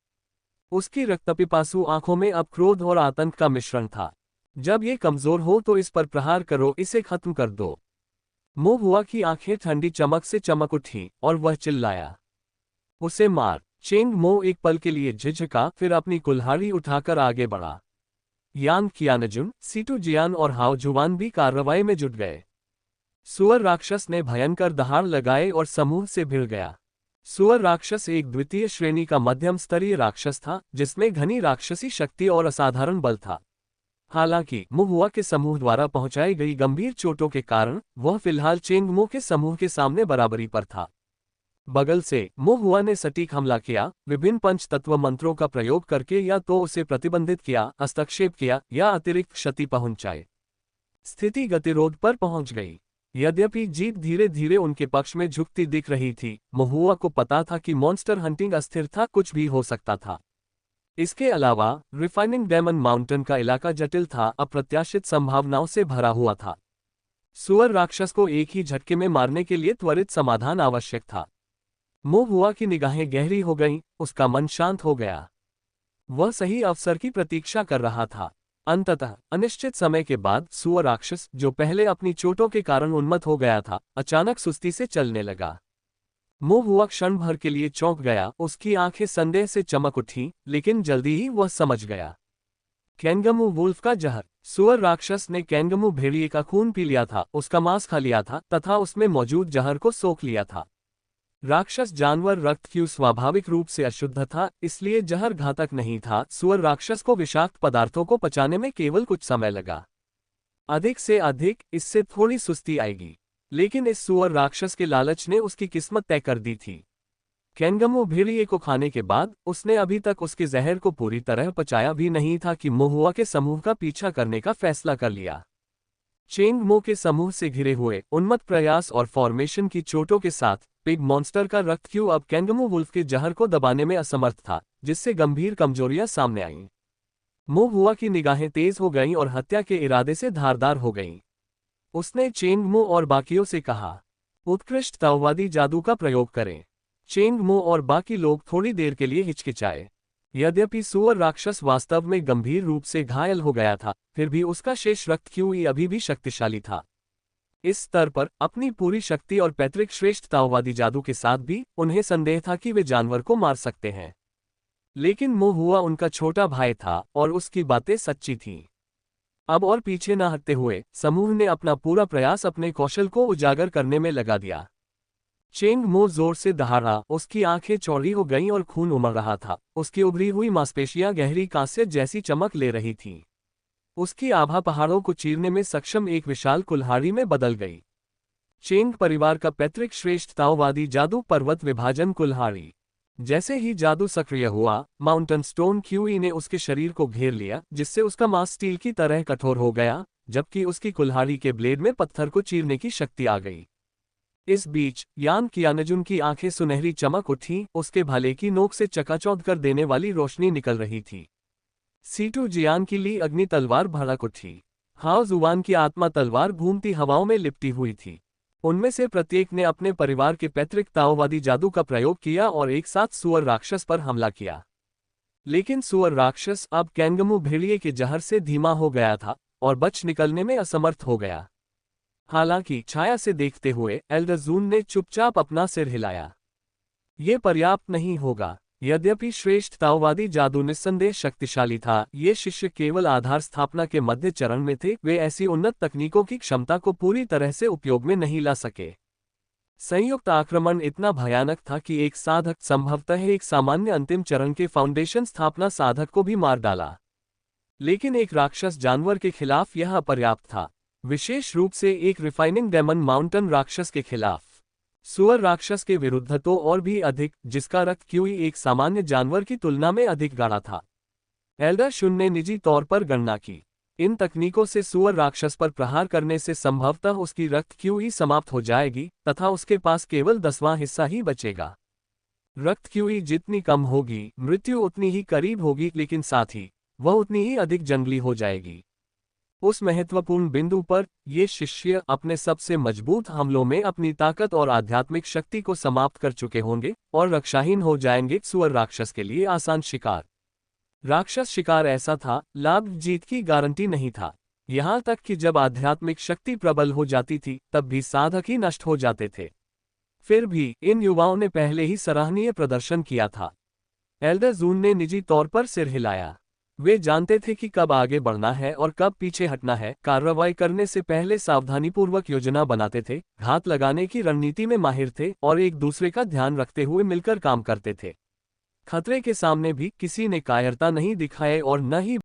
उसकी रक्तपिपासु आंखों में अब क्रोध और आतंक का मिश्रण था। जब ये कमजोर हो तो इस पर प्रहार करो, इसे खत्म कर दो। मो हुआ की आंखें ठंडी चमक से चमक उठी और वह चिल्लाया, उसे मार। चेंग मो एक पल के लिए झिझका, फिर अपनी कुल्हाड़ी उठाकर आगे बढ़ा। यान कियानजुन, सीटू जियान और हाओ जुवान भी कार्रवाई में जुट गए। सुअर राक्षस ने भयंकर दहाड़ लगाए और समूह से भिड़ गया। सुअर राक्षस एक द्वितीय श्रेणी का मध्यम स्तरीय राक्षस था, जिसमें घनी राक्षसी शक्ति और असाधारण बल था। हालांकि मो हुआ के समूह द्वारा पहुंचाई गई गंभीर चोटों के कारण वह फिलहाल चेंग मो के समूह के सामने बराबरी पर था। बगल से मो हुआ ने सटीक हमला किया, विभिन्न पंच तत्व मंत्रों का प्रयोग करके या तो उसे प्रतिबंधित किया, हस्तक्षेप किया या अतिरिक्त क्षति पहुंचाई। स्थिति गतिरोध पर पहुंच गई। यद्यपि जीत धीरे धीरे उनके पक्ष में झुकती दिख रही थी, मो हुआ को पता था कि मॉन्स्टर हंटिंग अस्थिर था, कुछ भी हो सकता था। इसके अलावा रिफाइनिंग डेमन माउंटेन का इलाका जटिल था, अप्रत्याशित संभावनाओं से भरा हुआ था। सुअर राक्षस को एक ही झटके में मारने के लिए त्वरित समाधान आवश्यक था। मो हुआ की निगाहें गहरी हो गईं, उसका मन शांत हो गया। वह सही अवसर की प्रतीक्षा कर रहा था। अंततः अनिश्चित समय के बाद सुअर राक्षस, जो पहले अपनी चोटों के कारण उन्मत्त हो गया था, अचानक सुस्ती से चलने लगा। मो हुआ क्षण भर के लिए चौंक गया, उसकी आंखें संदेह से चमक उठी, लेकिन जल्दी ही वह समझ गया। कैंगमू वुल्फ का जहर। सुअर राक्षस ने कैंगमू भेड़िए का खून पी लिया था, उसका मांस खा लिया था तथा उसमें मौजूद जहर को सोख लिया था। राक्षस जानवर रक्त क्यों स्वाभाविक रूप से अशुद्ध था, इसलिए जहर घातक नहीं था। सुअर राक्षस को विषाक्त पदार्थों को पचाने में केवल कुछ समय लगा। अधिक से अधिक इससे थोड़ी सुस्ती आएगी, लेकिन इस सुअर राक्षस के लालच ने उसकी किस्मत तय कर दी थी। कैंगमू भेड़िए को खाने के बाद उसने अभी तक उसके जहर को पूरी तरह पचाया भी नहीं था कि मोहुआ के समूह का पीछा करने का फैसला कर लिया। चेंग मो के समूह से घिरे हुए उन्मत्त प्रयास और फॉर्मेशन की चोटों के साथ पिग मॉन्स्टर का रक्त क्यू अब कैंगमू वुल्फ के जहर को दबाने में असमर्थ था, जिससे गंभीर कमजोरियां सामने आईं। मो हुआ की निगाहें तेज हो गईं और हत्या के इरादे से धारदार हो गईं। उसने चेंग मो और बाकियों से कहा, उत्कृष्ट ताओवादी जादू का प्रयोग करें। चेंग मो और बाकी लोग थोड़ी देर के लिए हिचकिचाए। यद्यपि सुअर राक्षस वास्तव में गंभीर रूप से घायल हो गया था, फिर भी उसका शेष रक्त क्यूई अभी भी शक्तिशाली था। इस स्तर पर अपनी पूरी शक्ति और पैतृक श्रेष्ठ ताओवादी जादू के साथ भी उन्हें संदेह था कि वे जानवर को मार सकते हैं। लेकिन मो हुआ उनका छोटा भाई था और उसकी बातें सच्ची थीं। अब और पीछे न हटते हुए समूह ने अपना पूरा प्रयास अपने कौशल को उजागर करने में लगा दिया। चेंग मो जोर से दहाड़ा, उसकी आंखें चौड़ी हो गईं और खून उमड़ रहा था। उसकी उभरी हुई मांसपेशियां गहरी कांस्य जैसी चमक ले रही थीं। उसकी आभा पहाड़ों को चीरने में सक्षम एक विशाल कुल्हाड़ी में बदल गई। चेंग परिवार का पैतृक श्रेष्ठ ताओवादी जादू पर्वत विभाजन कुल्हाड़ी। जैसे ही जादू सक्रिय हुआ, माउंटेन स्टोन क्यूई ने उसके शरीर को घेर लिया, जिससे उसका मांस स्टील की तरह कठोर हो गया, जबकि उसकी कुल्हाड़ी के ब्लेड में पत्थर को चीरने की शक्ति आ गई। इस बीच यान कियानजुन की आंखें सुनहरी चमक उठी, उसके भाले की नोक से चकाचौंध कर देने वाली रोशनी निकल रही थी। सीटू जियान की ली अग्नि तलवार भड़क उठी। हाओ जुवान की आत्मा तलवार घूमती हवाओं में लिपटी हुई थी। उनमें से प्रत्येक ने अपने परिवार के पैतृक ताओवादी जादू का प्रयोग किया और एक साथ सुअर राक्षस पर हमला किया। लेकिन सुअर राक्षस अब कैंगमू भेड़िए के जहर से धीमा हो गया था और बच निकलने में असमर्थ हो गया। हालांकि छाया से देखते हुए एल्डर जून ने चुपचाप अपना सिर हिलाया। ये पर्याप्त नहीं होगा। यद्यपि श्रेष्ठ ताओवादी जादू निस्संदेह शक्तिशाली था, ये शिष्य केवल आधार स्थापना के मध्य चरण में थे। वे ऐसी उन्नत तकनीकों की क्षमता को पूरी तरह से उपयोग में नहीं ला सके। संयुक्त आक्रमण इतना भयानक था कि एक साधक, संभवतः एक सामान्य अंतिम चरण के फाउंडेशन स्थापना साधक को भी मार डाला। लेकिन एक राक्षस जानवर के खिलाफ यह अपर्याप्त था, विशेष रूप से एक रिफाइनिंग डेमन माउंटेन राक्षस के खिलाफ। सुअर राक्षस के विरुद्ध तो और भी अधिक, जिसका रक्त क्यूई एक सामान्य जानवर की तुलना में अधिक गाढ़ा था। एल्डर शुन ने निजी तौर पर गणना की, इन तकनीकों से सुअर राक्षस पर प्रहार करने से संभवतः उसकी रक्त क्यूई समाप्त हो जाएगी तथा उसके पास केवल 10वां हिस्सा ही बचेगा। रक्त क्यूई जितनी कम होगी, मृत्यु उतनी ही करीब होगी, लेकिन साथ ही वह उतनी ही अधिक जंगली हो जाएगी। उस महत्वपूर्ण बिंदु पर ये शिष्य अपने सबसे मजबूत हमलों में अपनी ताकत और आध्यात्मिक शक्ति को समाप्त कर चुके होंगे और रक्षाहीन हो जाएंगे। सुअर राक्षस के लिए आसान शिकार। राक्षस शिकार ऐसा था, लाभ जीत की गारंटी नहीं था। यहां तक कि जब आध्यात्मिक शक्ति प्रबल हो जाती थी, तब भी साधक ही नष्ट हो जाते थे। फिर भी इन युवाओं ने पहले ही सराहनीय प्रदर्शन किया था। एल्डर जून ने निजी तौर पर सिर हिलाया। वे जानते थे कि कब आगे बढ़ना है और कब पीछे हटना है। कार्रवाई करने से पहले सावधानीपूर्वक योजना बनाते थे, घात लगाने की रणनीति में माहिर थे और एक दूसरे का ध्यान रखते हुए मिलकर काम करते थे। खतरे के सामने भी किसी ने कायरता नहीं दिखाए और न ही